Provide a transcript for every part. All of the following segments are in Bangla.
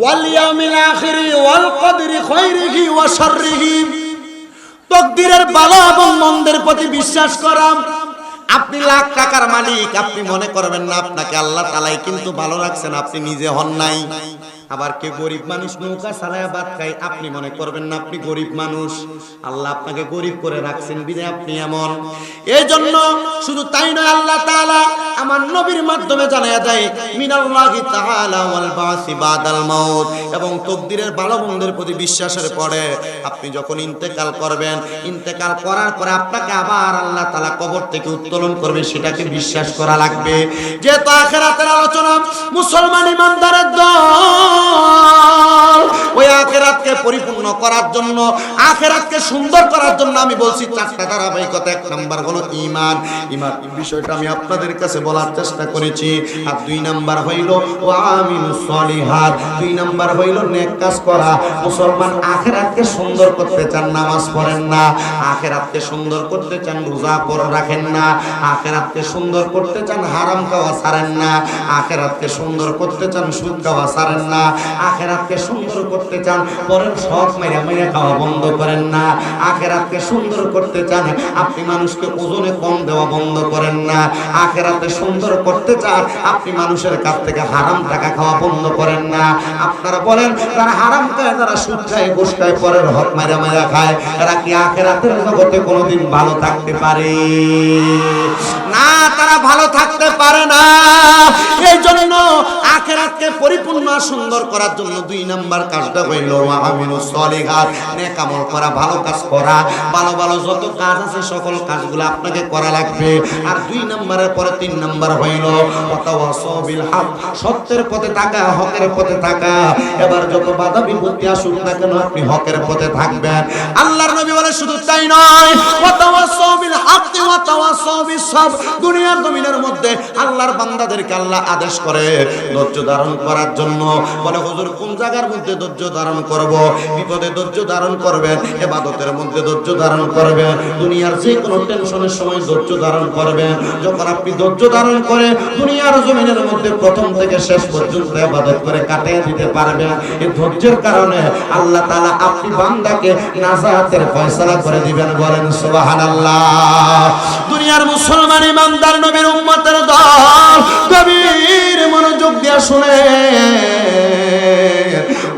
ওয়াল ইয়াউমিল আখির ওয়াল কদরি খায়রিহি ওয়া শাররিহি, তাকদীরের ভালো এবং মন্দের প্রতি বিশ্বাস করা। আপনি লাখ টাকার মালিক, আপনি মনে করবেন না আপনাকে আল্লাহ তাআলাই কিন্তু ভালো রাখছেন, আপনি নিজে হন নাই। আবার কে গরিব মানুষ নৌকা চালায়া ভাত খায়, আপনি মনে করবেন না আপনি গরিব মানুষ, আল্লাহ আপনাকে গরিব করে রাখছেন বিধায় আপনি এমন। এই জন্য শুধু তাই নয়, আল্লাহ তাআলা আমার নবীর মাধ্যমে জানায়া দেয় মিনাল্লাহি তাআলা ওয়াল বাসি বাদাল মাউত, এবং তাকদীরের ভালো মন্দের প্রতি বিশ্বাসের পরে আপনি যখন ইন্তেকাল করবেন, ইন্তেকাল করার পরে আপনাকে আবার আল্লাহ তাআলা কবর থেকে উত্তোলন করবে, সেটাকে বিশ্বাস করা লাগবে। যেহেতু আখিরাতের আলোচনা, মুসলমান ইমানদারের দল ওই আখিরাতকে পরিপূর্ণ করার জন্য, আখিরাতকে সুন্দর করার জন্য আমি বলছি চারটা ধারাবাহিকতা। এক নাম্বার হলো ঈমান। ঈমান বিষয়টা আমি আপনাদের কাছে বলার চেষ্টা করেছি। আর দুই নাম্বার হইল ওয়া আমিলুস সলিহাত, দুই নাম্বার হইল নেক কাজ করা। মুসলমান আখিরাতকে সুন্দর করতে চান, নামাজ পড়েন না। আখিরাতকে সুন্দর করতে চান, রোজা রাখেন না। আখিরাতকে সুন্দর করতে চান, হারাম খাওয়া ছাড়েন না। আখিরাতকে সুন্দর করতে চান, সুদ খাওয়া ছাড়েন না। আখিরাতকে সুন্দর করতে চান, পরের শখ মেরে মেরে খাওয়া বন্ধ করেন না। আখিরাতকে সুন্দর করতে চান, আপনি মানুষকে ওজনে কম দেওয়া বন্ধ করেন না। আখিরাতে সুন্দর করতে চান, আপনি মানুষের কাছ থেকে হারাম টাকা খাওয়া বন্ধ করেন না। আপনারা বলেন যারা হারাম খায়, যারা সুদ খায়, ঘুষ খায়, পরের হক মেরে মেরে খায়, এরা কি আখিরাতের জগতে কোনোদিন ভালো থাকতে পারে? না, তারা ভালো থাকতে পারে না। এই জন্য আখিরাতকে পরিপূর্ণ সুন্দর করার জন্য দুই নাম্বার কাজটা হইল ওয়া আমিলুস সলিহাত, নেক আমল করা, ভালো কাজ করা। ভালো ভালো যত কাজ আছে সকল কাজগুলো আপনাকে করা লাগবে। আর দুই নাম্বারের পরে তিন নাম্বার হইল ওয়াতাওয়াসাউ বিল হক, সত্যের পথে থাকা, হকের পথে থাকা। এবার যত বাধা বিপত্তি আসুক না কেন, আপনি হকের পথে থাকবেন। আল্লাহর নবী বলে শুধু তাই নয়, ওয়াতাওয়াসাউ বিল হক ওয়াতাওয়াসাউ বিস সাবর। দুনিয়ার জমিনের মধ্যে আল্লাহর বান্দাদেরকে আল্লাহ আদেশ করে ধৈর্য ধারণ করার জন্য। বলে হুজুর কোন জায়গার মধ্যে ধৈর্য ধারণ করব? বিপদে ধৈর্য ধারণ করবেন, ইবাদতের মধ্যে ধৈর্য ধারণ করবেন, দুনিয়ার যে কোনো টেনশনের সময় ধৈর্য ধারণ করবেন। যখন আপনি ধৈর্য ধারণ করে দুনিয়ার জমিনের মধ্যে প্রথম থেকে শেষ পর্যন্ত ইবাদত করে কাটিয়ে দিতে পারবেন, এই ধৈর্যের কারণে আল্লাহ তাআলা আপনি বান্দাকে নাজাতের ফয়সালা করে দিবেন। বলেন সুবহানাল্লাহ। দুনিয়ার মুসলমান ইমানদার নবীর উম্মতের দল গভীর মনোযোগ দিয়ে শুনে,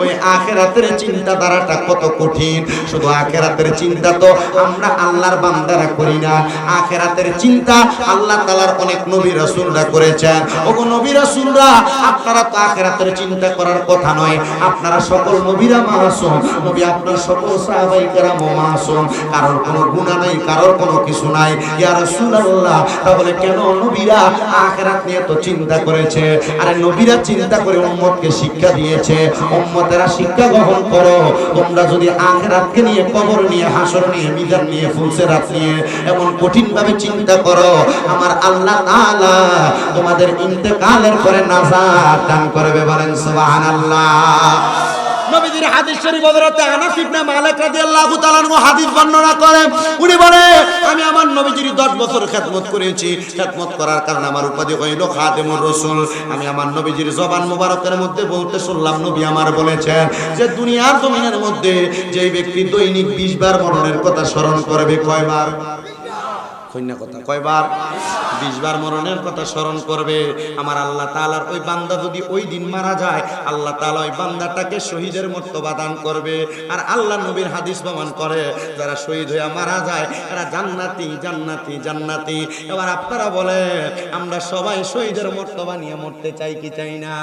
ওই আখিরাতের চিন্তাধারাটা কত কঠিন। শুধু আখিরাতের চিন্তা তো আমরা আল্লাহর বান্দারা করি না, আখিরাতের চিন্তা আল্লাহ তাআলার অনেক নবী রাসূলরা করেছেন। ওগো নবী রাসূলরা, আপনারা তো আখিরাতের চিন্তা করার কথা নয়, আপনারা সকল নবীরা মাসুম। নবী আপনার সকল সাহাবায়ে কেরাম মাসুম, কারোর কোনো গুনাহ নাই, কারোর কোনো কিছু নাই। ইয়া রাসূলুল্লাহ, তাহলে কেন নবীরা আখিরাত নিয়ে তো চিন্তা করেছে? আরে নবীরা চিন্তা করে উম্মতকে শিক্ষা দিয়েছে, উম্মতেরা শিক্ষা গ্রহণ করো। তোমরা যদি আখিরাতকে নিয়ে, কবর নিয়ে, হাসর নিয়ে, মিজান নিয়ে, ফুলসিরাত নিয়ে এমন কঠিন ভাবে চিন্তা করো, আমার আল্লাহ তাআলা তোমাদের ইন্তেকালের পরে নাজাত দান করবে। বলেন সুবহানাল্লাহ। নবীজির হাদিস শরীফ হযরত আনাস ইবনে মালিক রাদিয়াল্লাহু তাআলা আনহু হাদিস বর্ণনা করেন। উনি বলে আমি আমার নবীজির 10 বছর খেদমত করেছি। খেদমত করার কারণে আমার উপাধি হইল খাদেমুর রাসূল। আমি আমার নবীজির জবান মোবারকের মধ্যে বলতে শুনলাম, নবী আমার বলেছেন যে দুনিয়ার জমিনের মধ্যে যেই ব্যক্তি দৈনিক 20 বার মরণের কথা স্মরণ করবে, কয়বার? কইনা কথা, কয়বার? 20 বার মরণের কথা স্মরণ করবে। আমার আল্লাহ তাআলার ওই বান্দা যদি ওই দিন মারা যায়, আল্লাহ তাআলা ওই বান্দাটাকে শহীদের মর্তবা দান করবে। আর আল্লাহ নবীর হাদিস প্রমাণ করে যারা শহীদ হয়ে মারা যায় এরা জান্নাতি, জান্নাতি, জান্নাতি। এবার আপনারা বলে আমরা সবাই শহীদের মর্তবা নিয়ে মরতে চাই কি চাই না?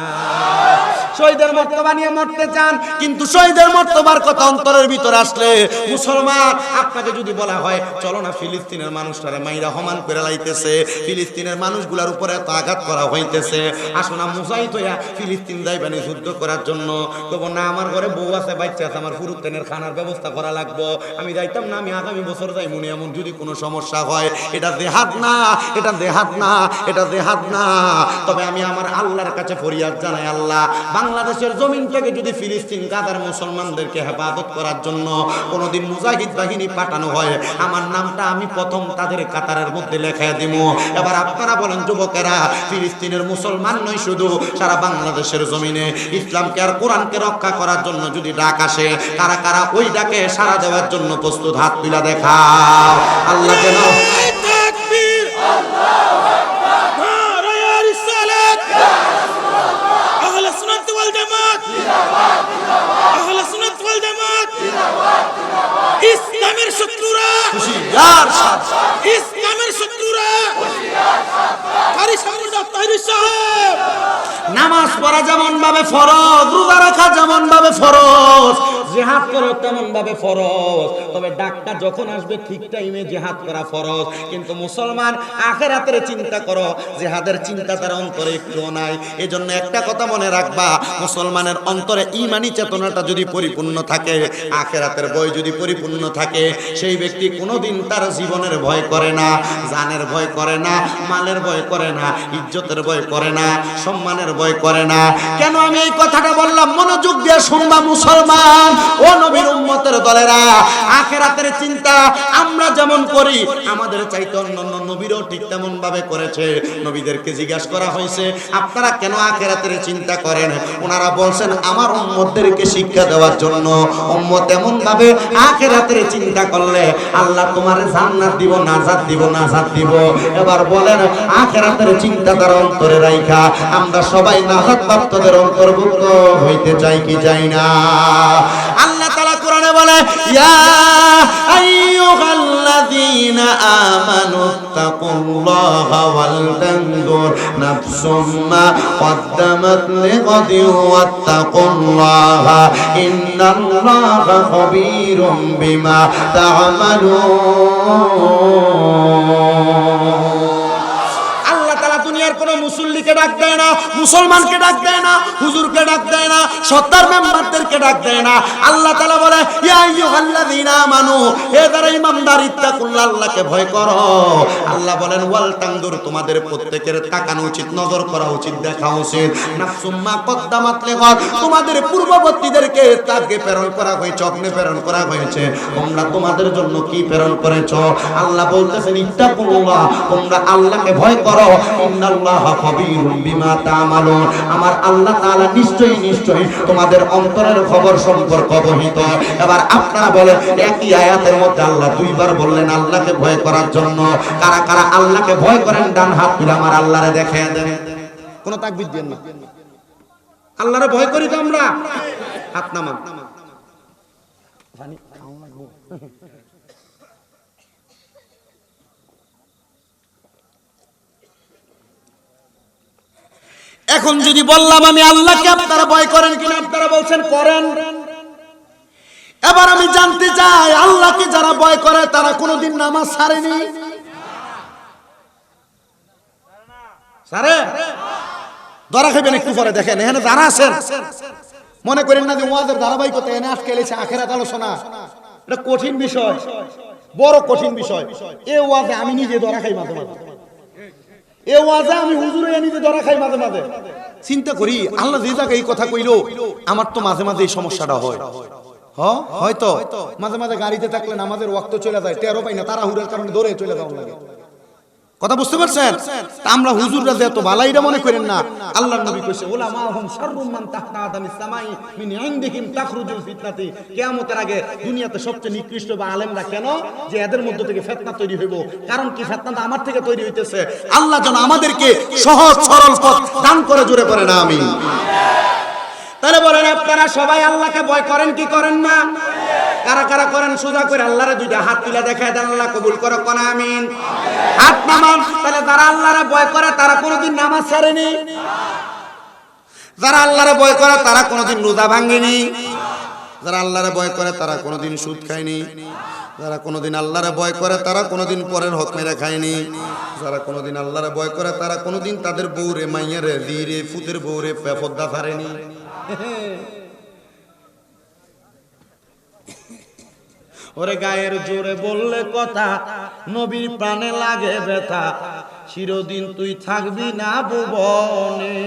শহীদের মর্তবা নিয়ে মরতে চান, কিন্তু শহীদের মর্তবার কথা অন্তরের ভিতরে আসলে, মুসলমান আপনাকে যদি বলা হয় চলো না ফিলিস্তিনের মানুষরা মাইরা হমান করে লাইতেছে, ফিলিস্তিনের মানুষগুলোর উপরে এত আঘাত করা হইতেছে, আসো না মুজাহিদ হইয়া ফিলিস্তিন যাইবানি যুদ্ধ করার জন্য। তবু না, আমার ঘরে বউ আছে, বাচ্চা আছে, আমার ফুরুতেনের খানার ব্যবস্থা করা লাগবো, আমি যাইতাম না, আমি আগামী বছর যাই মনে। এমন যদি কোনো সমস্যা হয়, এটা জিহাদ না, এটা জিহাদ না, এটা জিহাদ না। তবে আমি আমার আল্লাহর কাছে ফরিয়াদ জানাই, আল্লাহ বাংলাদেশের জমিন থেকে যদি ফিলিস্তিন গাজার মুসলমানদেরকে হেফাজত করার জন্য কোনোদিন মুজাহিদ বাহিনী পাঠানো হয়, আমার নামটা আমি প্রথম তাদের কাতারের মধ্যে লেখায় দিব। এবার আপনারা বলেন যুবকেরা, ফিলিস্তিনের মুসলমান নয় শুধু, সারা বাংলাদেশের জমিনে ইসলামকে আর কোরআনকে রক্ষা করার জন্য যদি ডাক আসে, কারা কারা ওই ডাকে সাড়া দেওয়ার জন্য প্রস্তুত? হাত তুলে দেখাও। আল্লাহ যেন ইসলামের শত্রুরা, ইসলামের শত্রুরা, নামাজ পড়া যেমন ভাবে ফরজ, রোজা রাখা যেমন ভাবে ফরজ, জিহাদ করো তেমন ভাবে ফরজ। তবে ডাকটা যখন আসবে ঠিক টাইমে জিহাদ করা ফরজ। কিন্তু মুসলমান আখিরাতের চিন্তা করো, জিহাদের চিন্তা তার অন্তরে একটুও নাই। এজন্য একটা কথা মনে রাখবা, মুসলমানের অন্তরে ঈমানি চেতনাটা যদি পরিপূর্ণ থাকে, আখিরাতের ভয় যদি পরিপূর্ণ থাকে, সেই ব্যক্তি কোনোদিন তার জীবনের ভয় করে না, জানের ভয় করে না, মালের ভয় করে না, ইজ্জতের ভয় করে না, সম্মানের ভয় করে না। কেন আমি এই কথাটা বললাম? মনোযোগ দিয়ে শুনবা মুসলমান ও নবীর উম্মতের দলেরা, আখিরাতের চিন্তা আমরা যেমন করি, আমাদের চাইতে অন্যান্য নবীরও ঠিক তেমন ভাবে করেছে। নবীদেরকে জিজ্ঞাসা করা হয়েছে, আপনারা কেন আখিরাতের চিন্তা করেন? ওনারা বলছেন, আমার উম্মতদেরকে শিক্ষা দেওয়ার জন্য। উম্মত এমন ভাবে আখিরাতের চিন্তা করলে আল্লাহ তোমার জান্নাত দিব, নাজাত দিব, নাজাত দিব। এবার বলেন, আখিরাতের চিন্তা তার অন্তরে রাইখা আমরা সবাই নাজাত প্রাপ্তদের অন্তর্ভুক্ত হইতে চাই কি চাই না? আল্লাহ তাআলা কোরআনে বলে, ইয়া আইয়ুহাল্লাযীনা আমানু তাকুল্লাহা ওয়াল তানজুর নাফসুম মা কদ্দামাত লিগাদিন ওয়াত্তাকুল্লাহা ইন্নাল্লাহা খাবীরুম বিমা তা'মালুন। কোন মুসল্লিকে ডাক দেয় না, মুসলমানকে ডাক দেয় না, হুজুরকে ডাক দেয় না, সত্তার মেম্বারদেরকে ডাক দেয় না। আল্লাহ তাআলা বলে, ইয়া আইয়ুহাল্লাযীনা আমানু, হে যারা ঈমানদার, ইত্তাকুল্লাহ, আল্লাহকে ভয় করো। আল্লাহ বলেন, ওয়াল তানজুর, তোমাদের প্রত্যেকের তাকানো উচিত, নজর করা উচিত, দেখা উচিত। নাফসুম মা কদ্দামাত লিগাদ, তোমাদের পূর্ববর্তীদেরকে তাকে প্রেরণ করা হয়েছে, অগ্নি প্রেরণ করা হয়েছে, তোমরা তোমাদের জন্য কি প্রেরণ করেছো? আল্লাহ বলতেছেন, ইত্তাকুল্লাহ, তোমরা আল্লাহকে ভয় করো। ইন্নাল্লাহা খাবীরুম বিমা তা'মালুন, আমার আল্লাহ তাআলা নিশ্চয়ই নিশ্চয়ই তোমাদের অন্তরের খবর সম্পর্ক অবহিত। এবার আপনারা বলেন, একই আয়াতের মধ্যে আল্লাহ দুইবার বললেন আল্লাহকে ভয় করার জন্য। কারা কারা আল্লাহকে ভয় করেন? ডান হাত তুলে আমার আল্লাহরে দেখায় দেন। কোনো তাকবীর দেন না। আল্লাহরে ভয় করি তো আমরা? হাত নামান। এখন যদি বললাম আমি আল্লাহকে, আপনারা ভয় করেন কিনা? আপনারা বলছেন করেন। এবার আমি জানতে চাই, আল্লাহকে যারা ভয় করে তারা কোনোদিন নামাজ ছাড়েনি? ছাড়ে? ধরা খাইবেন একটু পরে। দেখেন এখানে যারা আছেন, মনে করেন না যে ওয়াজের ধারাবাহিকতা এনে আজকে এলেছে আখিরাত আলোচনা। এটা কঠিন বিষয়, বড় কঠিন বিষয়। এই ওয়াজে আমি নিজে ধরা খাই মাঝে মাঝে, এ ওয়াজে আমি হুজুরে নিজে ধরা খাই মাঝে মাঝে। চিন্তা করি, আল্লাহ যে জায়গায় এই কথা কইলো, আমার তো মাঝে মাঝে এই সমস্যাটা হয়। হয়তো মাঝে মাঝে গাড়িতে থাকলে নামাজের ওয়াক্ত চলে যায়, টেরও পাই না, তাড়াহুড়োর কারণে দৌড়ে চলে যাওয়া লাগে। কথা বুঝতে পারছেন? তা আমরা হুজুররা যে এত বালাইরা মনে করেন না। আল্লাহর নবী কইছে, উলামাহুম শাররুম মান তাহতা আদামিস সামাই মিন ইনদিহিম তাখরুজুল ফিতনাতি। কিয়ামতের আগে দুনিয়াতে সবচেয়ে নিকৃষ্ট বা আলেমরা কেন? যে এদের মধ্য থেকে ফিতনা তৈরি হইব। কারণ কি? ফিতনাটা আমার থেকে তৈরি হইতেছে। আল্লাহ যেন আমাদেরকে সহজ সরল পথ দান করে, জোরে পড়ে না আমিন। তাহলে বলেন, আপনারা সবাই আল্লাহকে ভয় করেন কি করেন না? কারা কারা করেন? সোজা করে আল্লাহরে দুইটা হাত তুলে দেখায় দেন, আল্লাহ কবুল করো, কোন আমিন। হাত নামান। তাহলে যারা আল্লাহরে ভয় করে তারা কোনোদিন নামাজ ছাড়েনি? যারা আল্লাহরে ভয় করে তারা কোনোদিন রোজা ভাঙেনি? যারা আল্লাহরে ভয় করে তারা কোনোদিন সুদ খায়নি? যারা কোনোদিন আল্লাহরে ভয় করে তারা কোনোদিন পরের হক মেরে খায়নি? যারা কোনোদিন আল্লাহরে ভয় করে তারা কোনোদিন তাদের বউরে, মাইয়ারে, দিরে, ফুতের বউরে পর্দা ছাড়েনি? ওরে গায়ের জোরে বললে কথা, নবীর প্রাণে লাগে ব্যথা, চিরদিন তুই থাকবি না ভুবনে।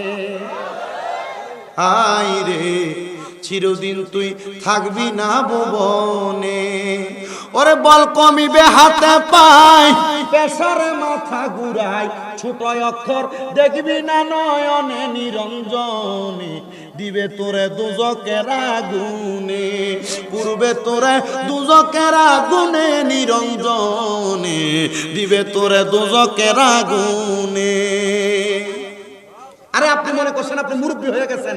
হাই রে চিরদিন তুই থাকবি না ভুবনে। ওরে বল কমিবে হাতে পায় পেশার মাথা ঘুরাই ছোট অক্ষর দেখবি না নয়নে নিরঞ্জনে দিবে তোরে দুজকের আগুনে পূর্বে তোরে দুজকের আগুনে নিরঞ্জনে দিবে তোরে দুজকের আগুনে। আরে আপনি মনে করছেন আপনি মুরব্বী হয়ে গেছেন,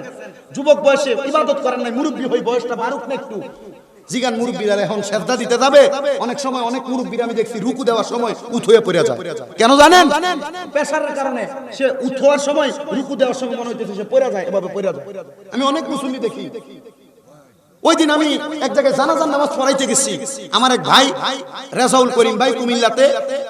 যুবক বয়সে ইবাদত করেন নাই, মুরব্বী হই বয়সটা বাড়ুক না একটু। জিগান মুরব্বীরা এখন সেজদা দিতে যাবে, অনেক সময় অনেক মুরব্বীরা আমি দেখছি রুকু দেওয়ার সময় উঠে পড়ে যায়। কেন জানেন? প্রেসারের কারণে সে উঠার সময় রুকু দেওয়ার সময় মনে হইতেছে সে পড়ে যায়, এভাবে পড়ে যায়। আমি অনেক মুসল্লি দেখি। ওই দিন আমি এক জায়গায় জানাজার নামাজ পড়াইতে গেছি, আমার এক ভাই রেজাউল করিম ভাই কুমিল্লাতে,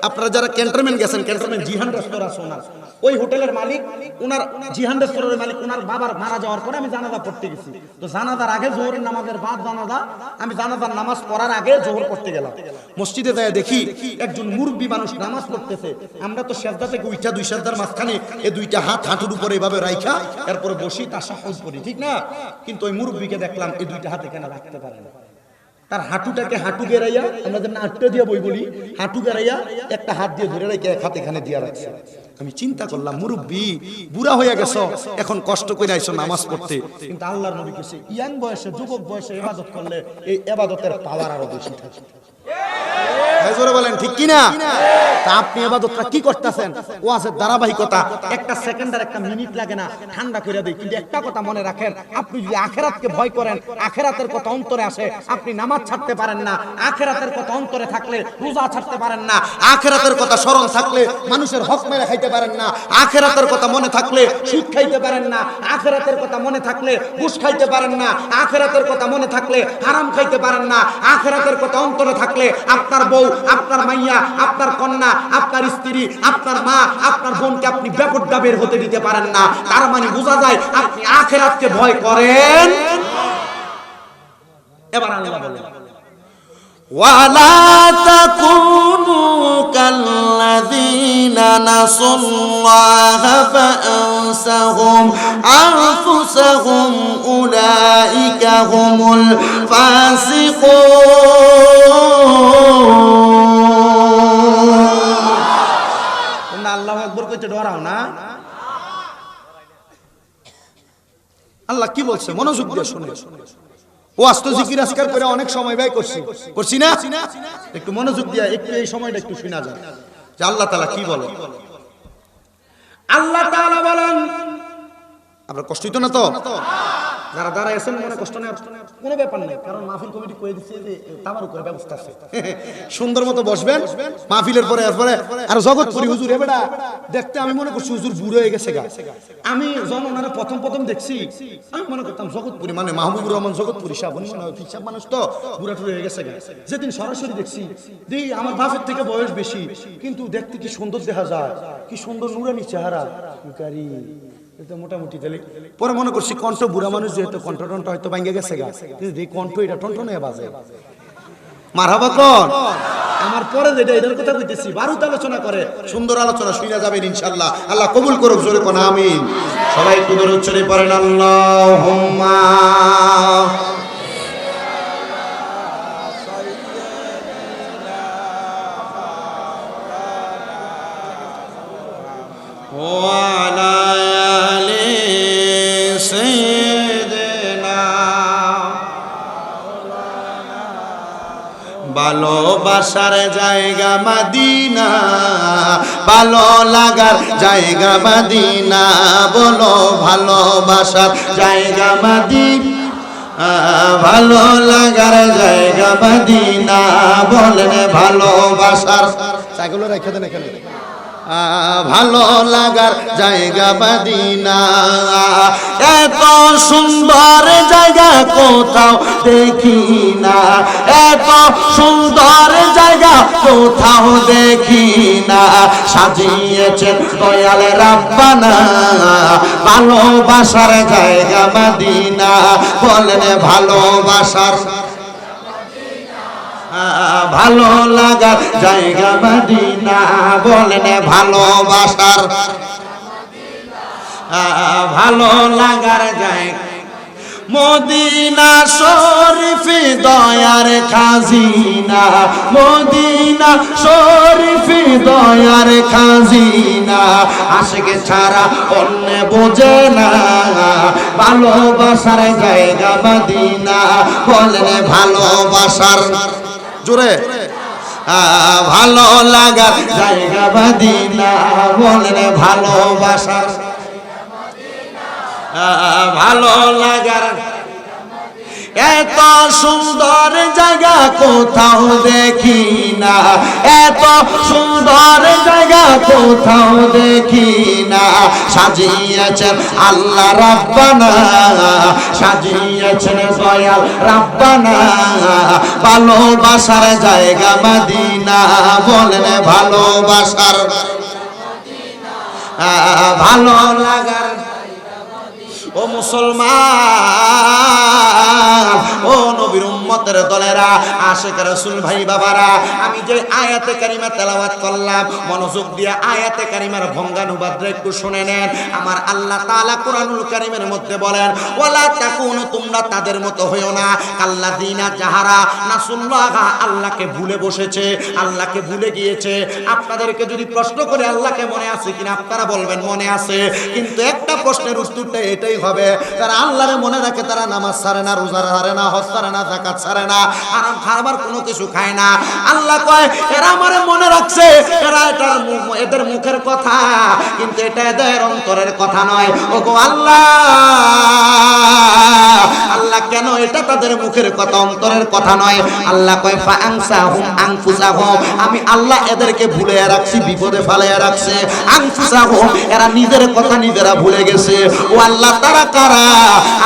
আপনারা যারা ক্যান্টনমেন্ট গেছেন, ক্যান্টনমেন্ট জিহান রেস্তোরাঁ আছে ওনার, ওই হোটেলের মালিক, ওনার জিহান রেস্তোরাঁর মালিক, ওনার বাবার মারা যাওয়ার পরে আমি জানাজা পড়তে গেছি। তো জানাজার আগে জোহরের নামাজের বাদ জানাজা, আমি জানাজার নামাজ পড়ার আগে জোহর পড়তে গেলাম। মসজিদে যায় দেখি একজন মুরব্বী মানুষ নামাজ পড়তেছে। আমরা তো সেজদা থেকে উইঠা দুই সেজদার মাঝখানে এই দুইটা হাত হাঁটুর উপরে এভাবে রাইখা এরপরে বসি তাশাহুদ করি, ঠিক না? কিন্তু ওই মুরব্বীকে দেখলাম এই দুইটা হাত এখানে রাখতে পারে না, তার হাঁটুটাকে হাঁটু গেরাইয়া, আমরা যেন আটটা দিয়া বই বলি, হাঁটু গেরাইয়া একটা হাত দিয়ে ধরে রেখে এক হাত এখানে দিয়া রাখছে। আমি চিন্তা করলাম মুরব্বী বুড়া হয়ে গেছো, এখন কষ্ট করে আইছো নামাজ পড়তে, কিন্তু আল্লাহর নবী কইছে ইয়াং বয়সে যুবক বয়সে ইবাদত করলে এই ইবাদতের পাওয়ার আরো বেশি থাকে। জোরে বলেন ঠিক কিনা? তা আপনি ইবাদতটা কি করতেছেন? ওয়াজের ধারাবাহিকতা একটা সেকেন্ড আর একটা মিনিট লাগে না, ঠান্ডা করে দেয়। কিন্তু একটা কথা মনে রাখেন, আপনি যদি আখিরাতকে ভয় করেন, আখিরাতের কথা অন্তরে আসে, আপনি নামাজ ছাড়তে পারেন না। আখিরাতের কথা অন্তরে থাকলে রোজা ছাড়তে পারেন না। আখিরাতের কথা স্মরণ থাকলে মানুষের হক মেরে খাইতে পারেন না। আখিরাতের কথা মনে থাকলে সুদ খাইতে পারেন না। আখিরাতের কথা মনে থাকলে ঘুষ খাইতে পারেন না। আখিরাতের কথা মনে থাকলে হারাম খাইতে পারেন না। আখিরাতের কথা অন্তরে থাকলে আপনার বউ, আপনার মাইয়া, আপনার কন্যা, আপনার স্ত্রী, আপনার মা, আপনার বোনকে আপনি বেপরদা বের হতে দিতে পারেন না। তার মানে বোঝা যায় আপনি আখিরাতকে ভয় করেন। এবার আল্লাহ বলেন ওয়ালা তাকুনু কাল্লাযীনা নাসাল্লাহা ফাআনসাহুম আনফুসাহুম উলাইকা হুমুল ফাসিকুন। আল্লাহু আকবার কইতে ডরাও না। আল্লাহ কি বলছে মনোযোগ দিয়ে শুনে। ও আস্ত জিকির আজকার করে অনেক সময় ব্যয় করছি না, একটু মনোযোগ দিয়ে একটু এই সময়টা একটু শোনা যায় যে আল্লাহ তাআলা কি বলে। আল্লাহ তাআলা বলেন, আপনার কষ্ট হইতো না তো? যারা দাঁড়ায় আছেন মনে কষ্ট নেই, কোনো ব্যাপার নাই, কারণ মাহফিল কমিটি কয়ে দিচ্ছে যে তাবার উপরে ব্যবস্থা আছে, সুন্দর মতো বসবেন। মাহফিলের পরে এরপরে আর জগৎপুরি হুজুর এবেটা দেখতে আমি মনে করছি হুজুর বুড়ো হয়ে গেছে গা। আমি যখন ওনারা প্রথম দেখছি আমি মনে করতাম জগৎপুরি মানে মাহবুবুর রহমান জগৎপুরি সাহেব, উনি মনে হয় ফিসাব মানুষ তো বুড়া টুড়ো হয়ে গেছে গা। যেদিন সরাসরি দেখছি দেখি আমার বাপের থেকে বয়স বেশি, কিন্তু দেখতে কি সুন্দর দেখা যায়, কি সুন্দর নুরানি চেহারা, গাড়ি মোটামুটি। তাহলে পরে মনে করছি কণ্ঠ বুড়া মানুষ যেহেতু কণ্ঠ হয়তো ভাঙ্গে গেছে গা, কিন্তু কণ্ঠ এটা টনটনে বাজে। মারহাবা কোন আমার পরে যেটা এটার কথা কইতেছি, বারুত আলোচনা করে সুন্দর আলোচনা শুনে যাবেন ইনশাআল্লাহ। আল্লাহ কবুল করুক, জোরে কোন আমিন। সবাই একটু দরুদ উচ্চারণ করেন আল্লাহুম্মা ওয়ালা আলি সাইয়্যিদিনা। ভালোবাসার জায়গা মদিনা, ভালো লাগার জায়গা মদিনা, বলো ভালোবাসার জায়গা মদিনা, ভালো লাগার জায়গা মদিনা, বলেন ভালোবাসার সাইকেল রেখে দেন এখানে, ভালো লাগার জায়গা মদিনা। এত সুন্দর জায়গা কোথাও দেখি না, এত সুন্দর জায়গা কোথাও দেখি না, সাজিয়েছেন দয়াল রাব্বানা, ভালোবাসার জায়গা মদিনা, বলেন ভালোবাসার ভালো লাগার জায়গা মদিনা, বলেন ভালোবাসার ভালো লাগার জায়গা মদিনা শরীফ দয়ার খাজিনা, মদিনা শরীফ দয়ার খাজিনা, আশিকে ছাড়া অন্য বোঝে না, ভালোবাসার জায়গা মদিনা, বলেন ভালোবাসার জোরে ভালো লাগার জায়গা মদিনা, বলেন ভালোবাসার ভালো লাগার এত সুন্দর জায়গা কোথাও দেখি না, এত সুন্দর জায়গা কোথাও দেখি না, সাজিয়েছেন আল্লাহ রাব্বানা, সাজিয়েছেন দয়াল রাব্বানা, ভালোবাসার জায়গা মদিনা, বলেন ভালোবাসার ভালো লাগার ও মুসলমান, ও নবীর উম্মতের দলেরা, আশিক রাসূল ভাই বাবারা, আমি যে আয়াতে কারিমা তেলাওয়াত করলাম, মনোযোগ দিয়ে আয়াতে কারিমার ভঙ্গানুবাদ একটু শুনে নেন। আমার আল্লাহ তাআলা কোরআনুল কারীমের মধ্যে বলেন, ওয়ালা তাকুনু, তোমরা তাদের মতো হইও না, কাল্লাযিনা যাহারা নাসুল্লাহ, আল্লাহকে ভুলে বসেছে, আল্লাহকে ভুলে গিয়েছে। আপনাদেরকে যদি প্রশ্ন করে আল্লাহকে মনে আছে কিনা, আপনারা বলবেন মনে আছে, কিন্তু একটা প্রশ্নের উত্তরটা এটাই হবে, তারা আল্লাহরে মনে রাখে, তারা নামাজ ছাড়ে না, রোজা ছাড়ে না, হজ ছাড়ে না, যাকাত ছাড়ে না, হারাম খাবার কোনো কিছু খায় না। আল্লাহ কয় এরা আমারে মনে রাখছে, এরা এটা এদের মুখের কথা, কিন্তু এটা এদের অন্তরের কথা নয়। ওগো আল্লাহ, আল্লাহ কেন এটা তাদের মুখের কথা, অন্তরের কথা নয়? আল্লাহ কয় ফাআনসাহুম আনফুসাহুম, আমি আল্লাহ এদেরকে ভুলে রাখছি, বিপদে ফালাইয়া রাখছে। আনফুসাহুম, এরা নিজের কথা নিজেরা ভুলে গেছে। ও আল্লাহ, তারা কারা?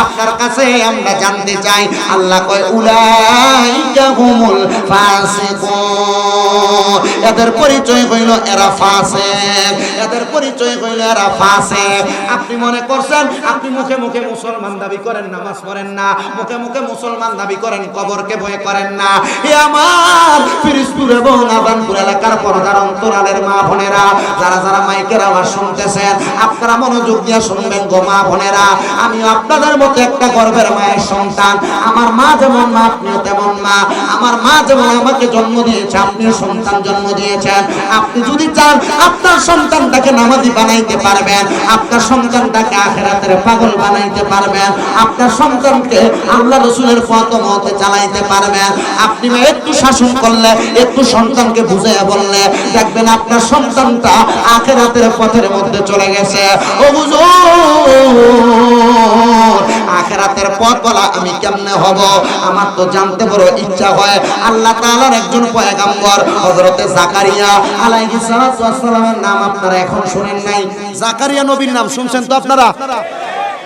আপনার কাছে আমরা জানতে চাই। আল্লাহ কয় উলাইকা হুমুল ফাসিকুন, এদের পরিচয় হইল এরা ফাসিক, এদের পরিচয় হইল এরা ফাসিক। আপনি মনে করছেন আপনি মুখে মুখে মুসলমান দাবি করেন, নামাজ পড়েন না, মুখে মুখে মুসলমান দাবি করেন, কবরকে ভয় করেন না। হে আমার ফিরিজপুর এবং আবানপুর এলাকার পর্দার অন্তরালের মা বোনেরা, যারা যারা মাইকের আওয়াজ শুনতেছেন, আপনারা মনোযোগ দিয়ে শুনবেন গো মা বোনেরা। আমি আপনাদের মতো একটা গর্ভের মায়ের সন্তান। আমার মা যেমন মা, আপনিও তেমন মা। আমার মা যেমন আমাকে জন্ম দিয়েছে, আপনিও সন্তান জন্ম দিয়েছেন। আপনি যদি চান আপনার সন্তানটাকে নামাজি বানাইতে পারবেন, আপনার সন্তানটাকে আখিরাতের পাগল বানাইতে পারবেন, আপনার সন্তানকে আল্লাহ রাসূলের পথে চালাইতে পারবেন। আপনি একটু শাসন করলে, একটু সন্তানকে বুঝাইয়া বললে, দেখবেন আপনার সন্তানটা আখিরাতের পথের মধ্যে চলে গেছে। ও হুজুর, আখিরাতের পথ বলা আমি কেমনে হব? আমার তো জানতে বড় ইচ্ছা হয়। আল্লাহ তাআলার একজন পয়গম্বর হযরতে জাকারিয়া আলাইহিস সালাতু ওয়াস সালামের নাম আপনারা এখন শুনেন নাই? জাকারিয়া নবীর নাম শুনছেন তো আপনারা?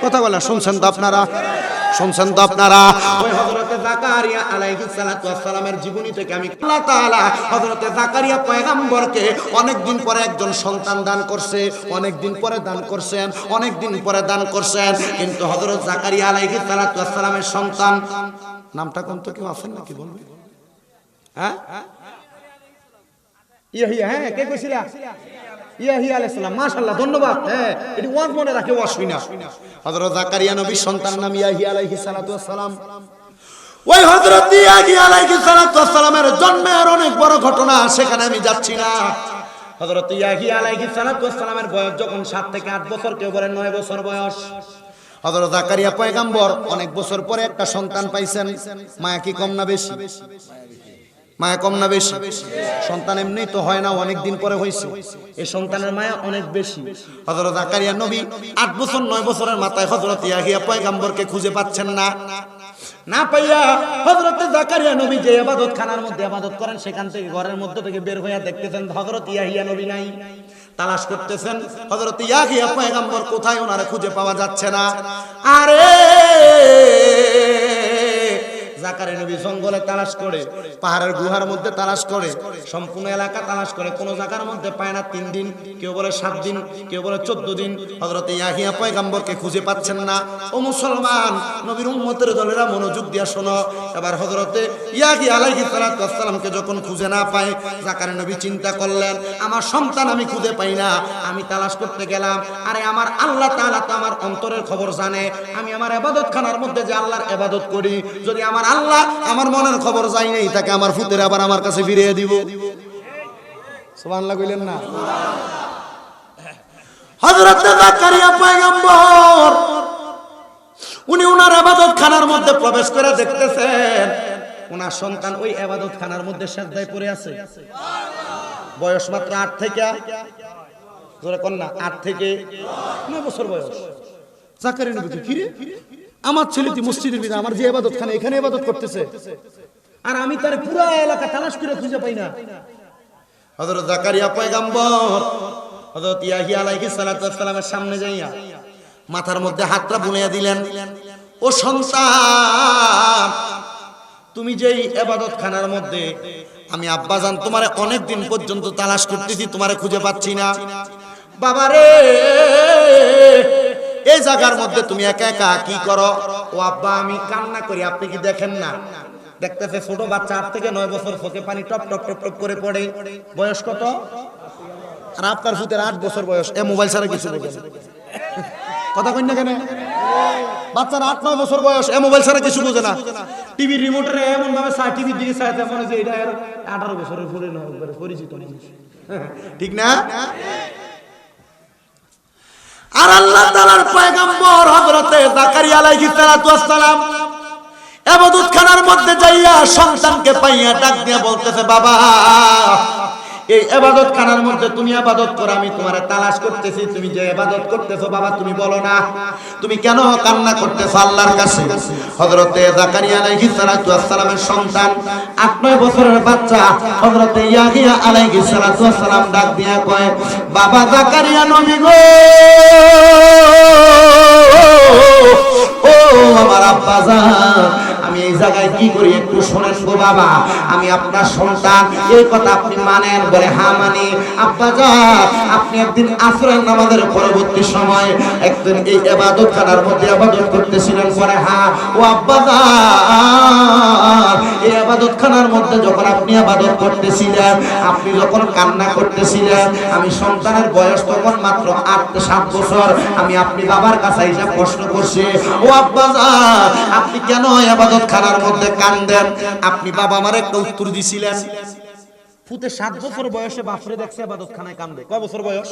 কথা বলেন, শুনছেন তো আপনারা? শুনছেন তো আপনারা? ওই হযরতে জাকারিয়া আলাইহিস সালাতু ওয়াস সালামের জীবনী থেকে আমি আল্লাহ তাআলা হযরতে জাকারিয়া পয়গম্বরকে অনেক দিন পরে একজন সন্তান দান করছে, অনেক দিন পরে দান করছেন, অনেক দিন পরে দান করছেন। কিন্তু হযরত জাকারিয়া আলাইহিস সালাতু ওয়াস সালামের সন্তান নামটা কোন তো কেউ আছেন নাকি বলবে? হ্যাঁ, ইয়াহিয়া। হ্যাঁ, কে কইছিলা? ইয়াহিয়া আলাইহিস সালাম। মাশাআল্লাহ, ধন্যবাদ। হ্যাঁ, এটি ওয়াজ মনে রাখে, ওয়াজ শুনা। হযরত জাকারিয়া নবীর সন্তান নাম ইয়াহিয়া আলাইহিস সালাতু ওয়াস সালাম। ওই হযরত ইয়াহিয়া আলাইহিস সালাতু ওয়াস সালামের জন্মের অনেক বড় ঘটনা, সেখানে আমি যাচ্ছি না। হযরত ইয়াহিয়া আলাইহিস সালাতু ওয়াস সালামের বয়স যখন 7 থেকে 8 বছর, কেউ বলেন 9 বছর বয়স। হযরত জাকারিয়া পয়গম্বর অনেক বছর পরে একটা সন্তান পাইছেন। মায়া কি কম না বেশি? মায়া কম না বেশি? সন্তান এমনি তো হয় না, অনেক দিন পরে হইছে। এই সন্তানের মায়া অনেক বেশি। হযরত জাকারিয়া নবী 8 বছর 9 বছরের মাথায় হযরত ইয়াহিয়া পয়গম্বরকে খুঁজে পাচ্ছেন না। না পাইয়া হযরত জাকারিয়া নবী যে ইবাদত খানার মধ্যে ইবাদত করেন, সেখান থেকে ঘরের মধ্যে থেকে বের হইয়া দেখতেছেন হযরত ইয়াহিয়া নবী নাই। তালাশ করতেছেন হযরত ইয়াহিয়া পয়গম্বর কোথায়, ওনারে খুঁজে পাওয়া যাচ্ছে না। আরে জাকারিয়া নবী জঙ্গলে তালাশ করে, পাহাড়ের গুহার মধ্যে তালাশ করে, সম্পূর্ণ এলাকা তালাশ করে, কোন জায়গার মধ্যে পায় না। 3 দিন, কেউ বলে 7 দিন, কেউ বলে 14 দিন, হযরত ইয়াহিয়া পয়গম্বরকে খুঁজে পাচ্ছেন না। ও মুসলমান, নবীর উম্মতের দলেরা মনোযোগ দিয়া শোনো। এবার হযরতে ইয়াহিয়া আলাইহিস সালাতু ওয়াস সালামকে যখন খুঁজে না পায়, জাকারিয়া নবী চিন্তা করলেন, আমার সন্তান আমি খুঁজে পাই না, আমি তালাশ করতে গেলাম। আরে আমার আল্লাহ তাআলা তো আমার অন্তরের খবর জানে, আমি আমার ইবাদতখানার মধ্যে যে আল্লাহর ইবাদত করি, যদি আমার আল্লাহ আমার মনের খবর জানে নাই, তাকে আমার ফুতের আবার আমার কাছে ফিরিয়ে দিব। সুবহানাল্লাহ কইলেন না? হযরত জাকারিয়া পয়গম্বর উনি ওনার ইবাদতখানার মধ্যে প্রবেশ করে দেখতেছেন ওনার সন্তান ওই ইবাদতখানার মধ্যে সিজদায় পড়ে আছে। বয়স মাত্র 8 থেকে, জোরে কোন না, 8 থেকে 9 বছর বয়স। জাকারিয়া নবী কি রে, আমার ছেলে তুই মসজিদের ভিতরে, আমার যে ইবাদতখানা এখানে ইবাদত করতেছে, আর আমি তার পুরো এলাকা তালাশ করে খুঁজে পাই না। হযরত জাকারিয়া পয়গম্বর হযরত ইয়াহিয়া আলাইহিস সালাতু ওয়াস সালামের সামনে যাইয়া মাথার মধ্যে হাতটা বুলাইয়া দিলেন, ও সন্তান, তুমি যেই ইবাদতখানার মধ্যে, আমি আব্বাজান তোমারে অনেক দিন পর্যন্ত তালাশ করতেছি, তোমারে খুঁজে পাচ্ছি না। বাবারে, এই জায়গার মধ্যে তুমি একা একা কি করো? ও আব্বা, আমি কান্না করি, আপনি কি দেখেন না? দেখতেছে ছোট বাচ্চা 8 থেকে 9 বছর, চোখে পানি টপ টপ টপ টপ করে পড়ে। বয়স কত? আর আপনার ফুতের 8 বছর বয়স। এ মোবাইল ছাড়া কিছু বোঝে না। কথা কই না কেন? বাচ্চার 8-9 বছর বয়স, এ মোবাইল ছাড়া কিছু বোঝে না। টিভি রিমোটে এমন ভাবে চায়, টিভির দিকে চায় মনে যে এটা 18 বছরের পুরে না, একবারে পরিচিত মানুষ। ঠিক না? আর আল্লাহ তাআলার পয়গম্বর হযরতে জাকারিয়া আলাইহিস সালাতু ওয়াস সালাম ইবাদতখানার মধ্যে যাইয়া সন্তানকে পাইয়া ডাক দিয়া বলতেছে, বাবা, এই ইবাদতখানার মধ্যে তুমি ইবাদত করো, আমি তোমারে তালাশ করতেছি, তুমি যে ইবাদত করতেছো বাবা, তুমি বলো না, তুমি কেন কান্না করতেছো আল্লাহর কাছে? হযরতে জাকারিয়া আলাইহিস সালাতু ওয়াস সালামের সন্তান 8-9 বছরের বাচ্চা হযরতে ইয়াহিয়া আলাইহিস সালাতু ওয়াস সালাম ডাক দিয়া কয়, বাবা জাকারিয়া নবী গো, ও আমার আব্বাজান, আমি এই জায়গায় কি করি একটু শুনেন গো বাবা, আমি আপনার সন্তান, এই কথা আপনি মানেন? বলে হ্যাঁ মানি। আব্বাজান, আপনি একদিন আসরের নামাজের পরবর্তী সময় একদিন এই ইবাদতখানার মধ্যে ইবাদত করতেছিলেন? বলে হ্যাঁ। ও আব্বাজান, এই ইবাদতখানার মধ্যে যখন আপনি ইবাদত করতেছিলেন, আপনি যখন কান্না করতেছিলেন, আমি সন্তানের বয়স তখন মাত্র 8-7 বছর, আমি আপনি বাবার কাছে এসে প্রশ্ন করছি, ও আব্বাজান, আপনি কেন ইবাদতখানার মধ্যে কান্দেন? আপনি বাবা আমার একটা উত্তর দিছিলেন। ফুতে 7 বছর বয়সে বাপরে দেখছে ইবাদতখানায় কান্দে। কয় বছর বয়স?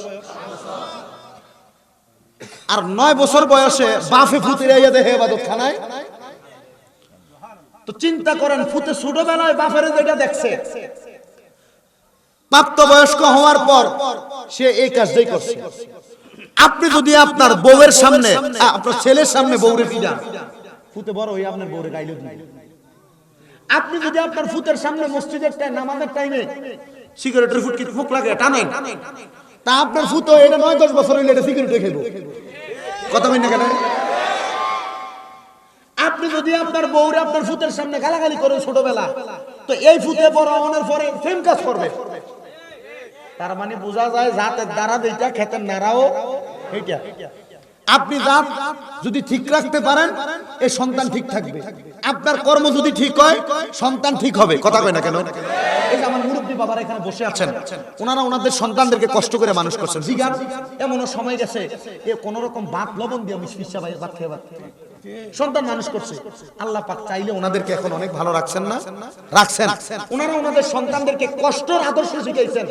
আর 9 বছর বয়সে বাপে ফুতে রাইয়া দেখে ইবাদতখানায়। তো চিন্তা করেন, ফুতে ছোটবেলায় বাপের যেটা দেখছে, প্রাপ্তবয়স্ক হওয়ার পর সে এই কাজটাই করছে। আপনি যদি আপনার বউয়ের সামনে, আপনার ছেলের সামনে বউরে পিটান, ফুতে বড় হয়ে আপনার বউরে গাইলো দিবেন। আপনি যদি আপনার ফুতের সামনে মসজিদের নামাজের টাইমে সিগারেটের ফুটকি ফুক লাগে টানেন, তা আপনার ফুতো এটা 9-10 বছর হইলে এটা সিগারেটে খেলো। কথা বলেন না কেন? আপনি যদি আপনার বউরে আপনার ফুতের সামনে গালাগালি করেন ছোটবেলা, তো এই ফুতে বড় হওয়ার পরে সেম কাজ করবে। তার মানে বোঝা যায় জাতের দ্বারা যেটা খেতেন নারাও এইটা। আপনি জাত যদি ঠিক রাখতে পারেন, এই সন্তান ঠিক থাকবে। আপনার কর্ম যদি ঠিক হয়, সন্তান ঠিক হবে। কথা কয় না কেন? এই যে আমার মুরব্বী বাবারা এখানে বসে আছেন, ওনারা ওনাদের সন্তানদেরকে কষ্ট করে মানুষ করছেন। জিগান এমনও সময় গেছে, এ কোন রকম ভাত লবণ দিয়ে মিশমিশা ভাত খেয়ে সন্তান মানুষ করছে। আল্লাহ পাক চাইলে ওনাদেরকে এখন অনেক ভালো রাখছেন না? রাখছেন। ওনারা ওনাদের সন্তানদেরকে কষ্টের আদর্শ শিখাইছেন,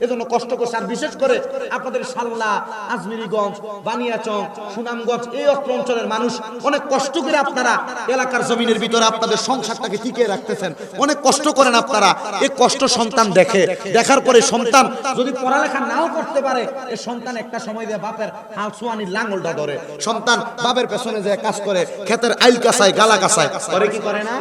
এজন্য কষ্ট করছে। আর বিশেষ করে আপনাদের সাল্লা, আজমিরিগঞ্জ, বানিয়াচং, সুনামগঞ্জ এই অঞ্চলের মানুষ অনেক কষ্ট করে আপনারা এলাকার জমিনের ভিতরে আপনাদের সংসারটাকে টিকিয়ে রাখতেছেন। অনেক কষ্ট করেন আপনারা। এই কষ্ট সন্তান দেখে, দেখার পরে সন্তান যদি পড়ালেখা নাও করতে পারে, এই সন্তান একটা সময় দিয়ে বাপের হাল সোয়ানির লাঙ্গলটা ধরে। সন্তান বাপের পেছনে যে কাজ করে, ক্ষেতের আইল কাছায় গালা কাছায় করে কি করে না?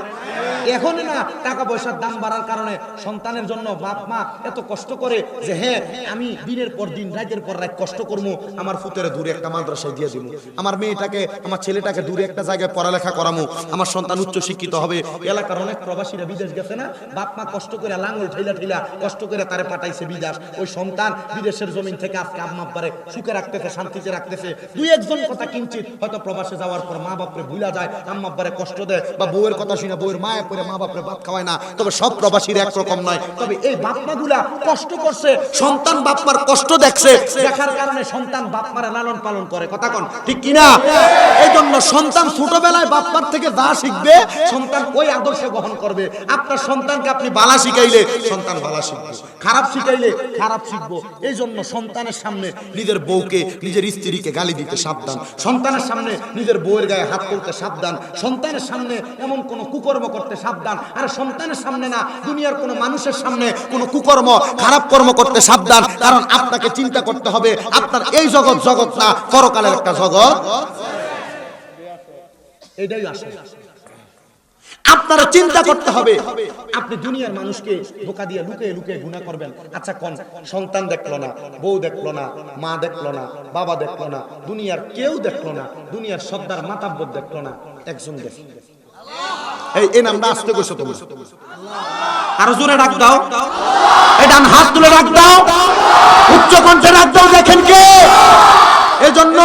এখন না টাকা পয়সার দাম বাড়ার কারণে সন্তানের জন্য বাপ মা এত কষ্ট করে যে হ্যাঁ আমি দিনের পর দিন রাতের পর রাত কষ্ট করবো, আমার ফুতের দূরে একটা মাদ্রাসায় দিয়ে দিব, আমার মেয়েটাকে আমার ছেলেটাকে দূরে একটা জায়গায় পড়ালেখা করামু, আমার সন্তান উচ্চ শিক্ষিত হবে। এলাকার অনেক প্রবাসীরা বিদেশ গেছে না, বাপ মা কষ্ট করে লাঙ্গল ঠেলা ঠেলা কষ্ট করে তারে পাঠাইছে বিদেশ, ওই সন্তান বিদেশের জমিন থেকে আজকে আম্মা আব্বারে সুখে রাখতেছে, শান্তিতে রাখতেছে। দুই একজন কথা কিঞ্চিত হয়তো প্রবাসে যাওয়ার পর মা বাপরে ভুলা যায়, আম্মা আব্বারে কষ্ট দেয়, বা বউয়ের কথা শুনে বউয়ের মায়া করে মা বাপরে ভাত খাওয়ায় না। তবে সব প্রবাসীর একরকম নয়। তবে এই বাপমাগুলা কষ্ট করছে, সন্তান বাপমার কষ্ট দেখছে, দেখার কারণে সন্তান বাপমারে লালন পালন করে। কথা কোন ঠিক কিনা? এই জন্য সন্তান ছোটবেলায় বাপমার থেকে যা শিখবে সন্তান ওই আদর্শে গ্রহণ করবে। আপনার সন্তানকে আপনি বালা শিখাইলে সন্তান বালা শিখবে, খারাপ শিখাইলে খারাপ শিখবো। এই জন্য সন্তানের সামনে নিজের বউকে নিজের স্ত্রীকে গালি দিতে সাবধান, সন্তানের সামনে নিজের বউয়ের গায়ে হাত তুলতে সাবধান, সন্তানের সামনে এমন কোন কুকর্ম করতে সাবধান। আর সন্তানের সামনে না, দুনিয়ার কোন মানুষের সামনে কোন কুকর্ম খারাপ কর্ম করতে সাবধান। কারণ আপনাকে চিন্তা করতে হবে আপনার এই জগৎ জগৎ না, পরকালের একটা জগৎ, এটাই আসে। আপনারা চিন্তা করতে হবে আপনি দুনিয়ার মানুষকে ধোঁকা দিয়ে লুকিয়ে লুকিয়ে গুনাহ করবেন। আচ্ছা কোন সন্তান দেখলো না, বউ দেখলো না, মা দেখলো না, বাবা দেখলো না, দুনিয়ার কেউ দেখলো না, দুনিয়ার সর্দার মাতাব্বর দেখলো না, একজন দেখলো। এই নামটা আসতে কইছো তুমি, আরো জোরে ডাক দাও, এই ডান হাত তুলে ডাক দাও, উচ্চ কণ্ঠে ডাক দাও, দেখেন কে? এজন্য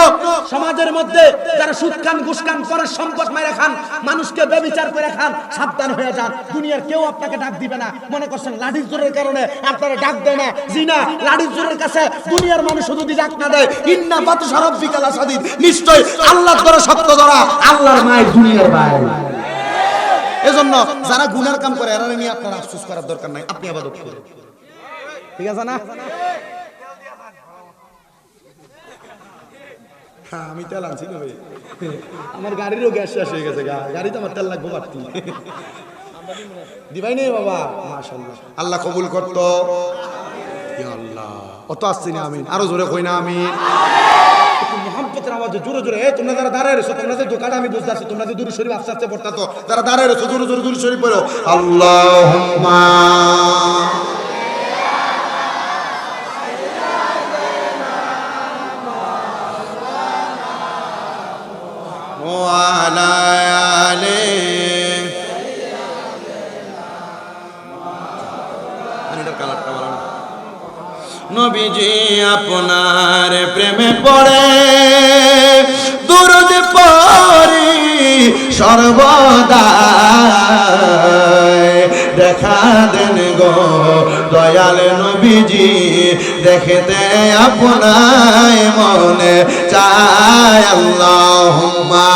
সমাজের মধ্যে যারা সুদ খান ঘুষ খান পরের সম্পদ মেরে খান মানুষকে ব্যভিচার করে খান সাবধান হয়ে যান। দুনিয়ার কেউ আপনাকে ডাক দিবে না। মনে করছেন লাঠির জোরের কারণে আপনারা ডাক দেয় না, জি না, লাঠির জোরের কাছে দুনিয়ার মানুষ যদি ডাক না দেয়, ইন্না বাতশা রাব্বিকা লাশাদীদ, নিশ্চয় আল্লাহর দ্বারা শক্ত ধরা, আল্লাহর মায়ের দুনিয়ার ভাই। এজন্য যারা গুনার কাম করে এরা নিয়ে আপনার আফসোস করার দরকার নাই, আপনি ইবাদত করুন, ঠিক আছে না? হ্যাঁ আমি তেল আনছি না ভাই, আমার গাড়িরও গ্যাস শেষ হয়ে গেছে, গাড়িতে আমার তেল লাগবে বাড়তি, দিবাই নেই বাবা। মাশাআল্লাহ, আল্লাহ কবুল করতো। ইয়া আল্লাহ, অত আসছি না আমিন, আরো জোরে কই না আমিন। মুহাম্মতের আওয়াজে জোরে জোরে, তোমরা যারা দাঁড়ায় রয়েছো তোমাদের দোকানে আমি বুঝতে পারছি, তোমরা যে দুরূদ শরীফ আস্তে আস্তে পড়তা, তো যারা দাঁড়ায় রয়েছো জোরে জোরে দুরূদ শরীফ পড়ো। আল্লাহুম্মা ওয়ালা আলে নবীজি আপনার প্রেমে পড়ে দুরূদ পড়ি সর্বদা, দেখা দেন গো দয়াল নবীজি, দেখতে আপনায় মনে চায়। আল্লাহুম্মা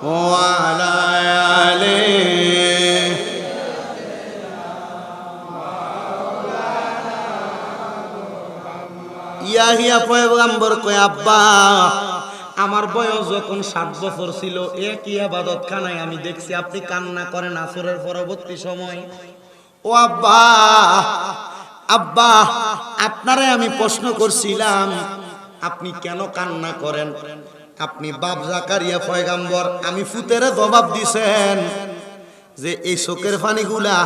ওয়ালা আলে ইয়াহিয়া পয়গম্বর কয়, আব্বা আমার বয়স যখন 7 বছর ছিল একই ইবাদত খানায় আমি দেখছি আপনি কান্না করেন আসরের পরবর্তী সময়। ও আব্বা, আব্বা আপনারে আমি প্রশ্ন করছিলাম আপনি কেন কান্না করেন? আপনি বাপ জাকারিয়া পয়গম্বর, আমি ফুতেরে জবাব দিছেন যে এই চোখের পানিগুলা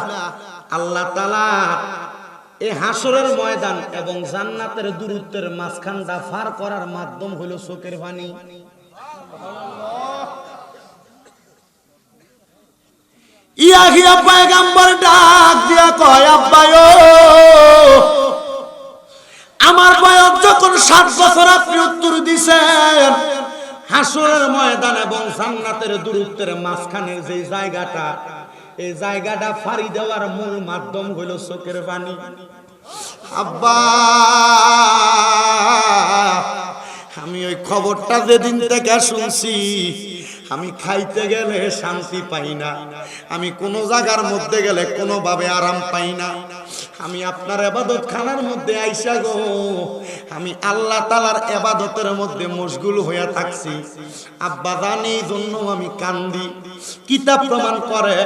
আল্লাহ তাআলা এই হাসরের ময়দান এবং জান্নাতের দূরত্বের মাঝখানটা পার করার মাধ্যম হলো চোখের পানি। ইয়াহিয়া পয়গম্বর ডাক দিয়া কয়, আব্বায়ো আমার বয়স যখন 7 বছর আপনি উত্তর দিছেন হাসরের ময়দান এবং জান্নাতের দূরত্বের মাঝখানে যে জায়গাটা, এই জায়গাটা ফাড়ি দেওয়ার মূল মাধ্যম হলো চোখের পানি। আব্বা আমি ওই খবরটা যেদিন থেকে শুনছি আমি খাইতে গেলে শান্তি পাই না, আমি কোন জায়গার মধ্যে গেলে কোনোভাবে আরাম পাই না। আমি আপনার ইবাদত খানার মধ্যে আইসা গো আমি আল্লাহ তাআলার ইবাদতের মধ্যে মশগুল হইয়া থাকছি। আব্বা জানি জন্য আমি কান্দি। কিতাব প্রমাণ করে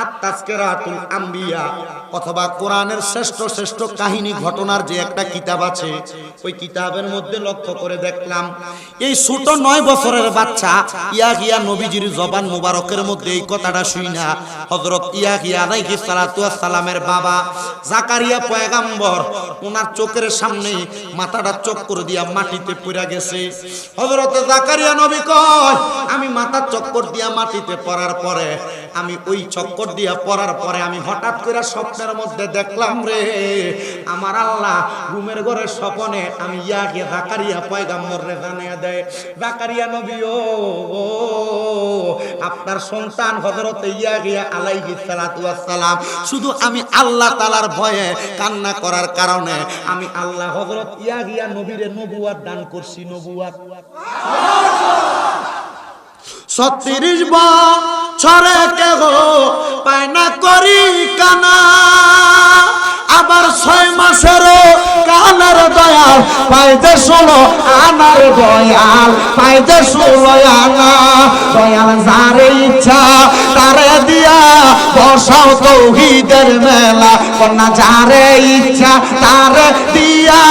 আত-তাযকিরাতুল আম্বিয়া অথবা কোরআনের শ্রেষ্ঠ শ্রেষ্ঠ কাহিনী ঘটনার যে একটা কিতাব আছে, ওই কিতাবের মধ্যে লক্ষ্য করে দেখলাম এই ছোট 9 বছরের বাচ্চা ইয়াহিয়া নবীজির জবান মুবারকের মধ্যে এই কথাটা শুইনা হযরত ইয়াহিয়া আলাইহিস সালাতু ওয়াস সালামের বাবা জাকারিয়া পয়গম্বর ওনার চোখের সামনে মাথাটা চক্কর দিয়া মাটিতে পড়ে গেছে। হযরত জাকারিয়া নবী কয়, আমি মাথা চক্কর দিয়া মাটিতে পড়ার পরে আমি ওই চক্কর দিয়া পড়ার পরে আমি হঠাৎ করে স্বপ্নের মধ্যে দেখলাম রে আমার আল্লাহ ঘুমের ঘরে স্বপ্নে আমি ইয়াহিয়া জাকারিয়া পয়গম্বর রে জানিয়ে দেয়, জাকারিয়া নবী ও আপনার সন্তান হযরত ইয়াহিয়া আলাইহিস সালাতু ওয়াস সালাম শুধু আমি আল্লাহ তাআলার ভয়ে কান্না করার কারণে আমি আল্লাহ হযরত ইয়াহিয়া নবীরে নবুয়ত দান করছি। নবুয়ত 36 বছরে কেহ পায় না করি কানা, আবার 6 মাসেরও কানার দয়াল পাইতে 16 আনার দয়াল পাইতে 16 আনা। দয়াল যারে ইচ্ছা তারে দিয়া বসাও তৌহিদের মেলা, কন্যা যারে ইচ্ছা তারে দিয়া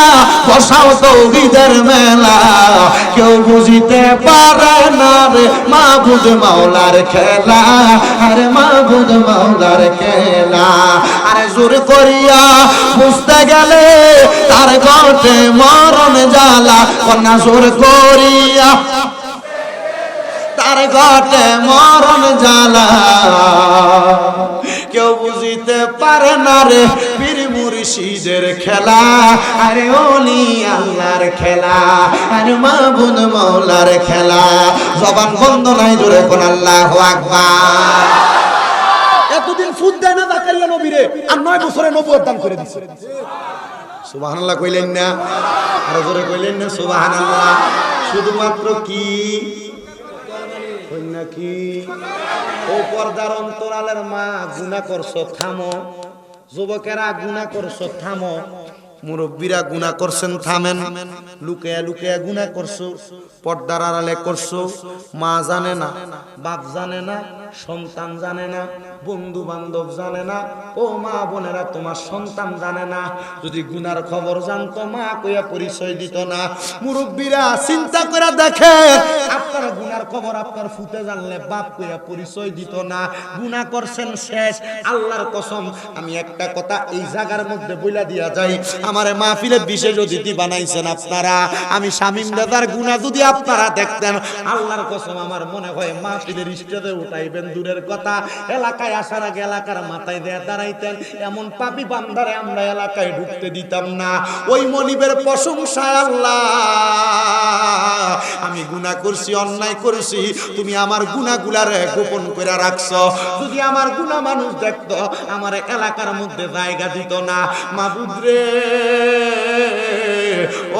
বসাও তৌহিদের মেলা। কেউ বুঝিতে পারে না রে মাবুদ মাওলার খেলা, আরে মাবুদ মাওলার খেলা। আরে জোর করিয়া বুঝতে গেলে তার গর্তে মরণ জ্বালা, কন্যা জোর করিয়া তার গর্তে মরণ জ্বালা। কেউ বুঝিতে পারে না রে পীর মুর্শিদের খেলা, আরে ওলি আল্লাহর খেলা, আরে মাবুদ মাওলার খেলা। জবান বন্ধ নাই, জোরে কোন আল্লাহু আকবার। এতদিন ফুদ দেয় না জাকারিয়া নবীরে, আর 9 বছরে নবুয়ত দান করে দিছে। সুবহানাল্লাহ কইলেন না? আর জোরে কইলেন না সুবহানাল্লাহ? শুধুমাত্র কি নাকি ও পর্দার অন্তরালের মা গুনাহ করছো থামো, যুবকেরা গুনাহ করছো থামো, মুরব্বীরা গুনাহ করছেন থামেন, লুকিয়ে লুকিয়ে গুনাহ করছো, পর্দার আড়ালে করছো, মা জানে না, বাপ জানে না, সন্তান জানে না, বন্ধু বান্ধব জানে না। ও মা বোনেরা, তোমার সন্তান জানে না, যদি গুনার খবর জানতো মা কইয়া পরিচয় দিত না। মুরব্বীরা চিন্তা করে দেখেন, আপনার গুনার খবর আপনার ফুটে জানলে বাপ কইয়া পরিচয় দিত না। গুনাহ করছেন শেষ। আল্লাহর কসম আমি একটা কথা এই জায়গার মধ্যে বইলা দিয়া যাই, আমারে মাহফিলে বিশেষ অতিথি বানাইছেন আপনারা। আমি শামীম দাদার গুনাহ যদি আপনারা দেখতেন, আল্লাহর কসম আমার মনে হয় মাহফিলের স্টেজে উঠাইবেন দূরের কথা, এলাকায় আসার আগে এলাকার মাথায় দেয়া দাঁড়াইতেন। এমন পাপী বান্দারে আমরা এলাকায় ঢুকতে দিতাম না। ওই মনিবের প্রশংসায় আল্লাহ, আমি গুনাহ করছি, অন্যায় করেছি, তুমি আমার গুনাহগুলারে গোপন করে রাখছো। যদি আমার গুনাহ মানুষ দেখতো, আমার এলাকার মধ্যে জায়গা দিত না। মাবুদ রে,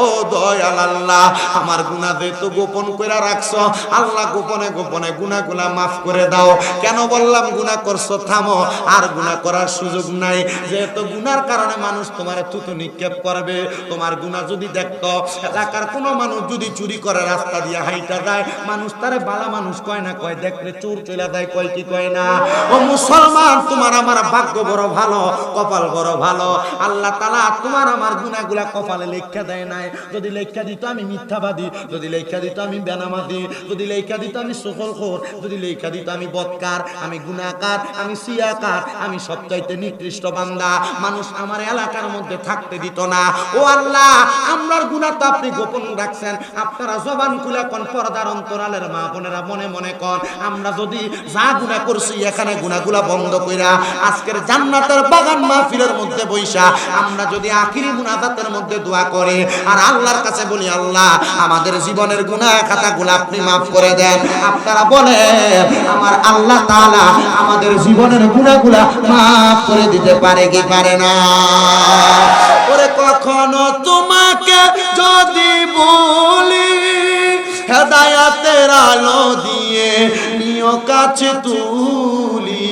ও দয়াল আল্লাহ, আমার গুনাহ যেহেতু গোপন করে রাখছো, আল্লাহ গোপনে গোপনে গুনাহগুলা মাফ করে দাও। কেন বললাম গুনাহ করছো থামো, আর গুনাহ করার সুযোগ নাই। যেহেতু গুনার কারণে মানুষ তোমার থুতু নিক্ষেপ করবে। তোমার গুনাহ যদি দেখতো, এলাকার কোনো মানুষ যদি চুরি করে রাস্তা দিয়ে হাইটা যায়, মানুষ তারে বালা মানুষ কয় না, কয় দেখলে চোর চলে যায়, কয় কি কয় না? ও মুসলমান, তোমার আমার ভাগ্য বড় ভালো, কপাল বড় ভালো। আল্লাহ তাআলা তোমার আমার গুনাহগুলা কপালে লেখা দেয় নাই। যদি লেখা দিত আমি মিথ্যাবাদী, যদি লেখা দিত আমি বেনামাজি, যদি লেখা দিত আমি সুফলখোর, যদি লেখা দিত আমি বদকার, আমি গুনাহকার, আমি সিয়াকার, আমি সবচাইতে নিকৃষ্ট বান্দা, মানুষ আমার এলাকার মধ্যে থাকতে দিত না। ও আল্লাহ, আমরার গুনাহ তো আপনি গোপন রাখছেন। আপনারা জবান খুলে কোন পর্দার অন্তরালের মা বোনেরা মনে মনে কোন, আমরা যদি যা গুনাহ করছি এখানে গুনাহগুলা বন্ধ কইরা আজকের জান্নাতের বাগান মাহফিলের মধ্যে বইসা আমরা যদি আখিরি মুনাজাতের মধ্যে দোয়া করে আর আল্লাহর কাছে বলি, আল্লাহ আমাদের জীবনের গুনাহ খাতাগুলো আপনি মাফ করে দেন, আপনারা বলেন আমার আল্লাহ তাআলা আমাদের জীবনের গুনাহগুলা মাফ করে দিতে পারে কি পারে না? ওরে কখনো তোমাকে যদি বলি হেদায়েতের আলো দিয়ে নিও কাছে তুলি,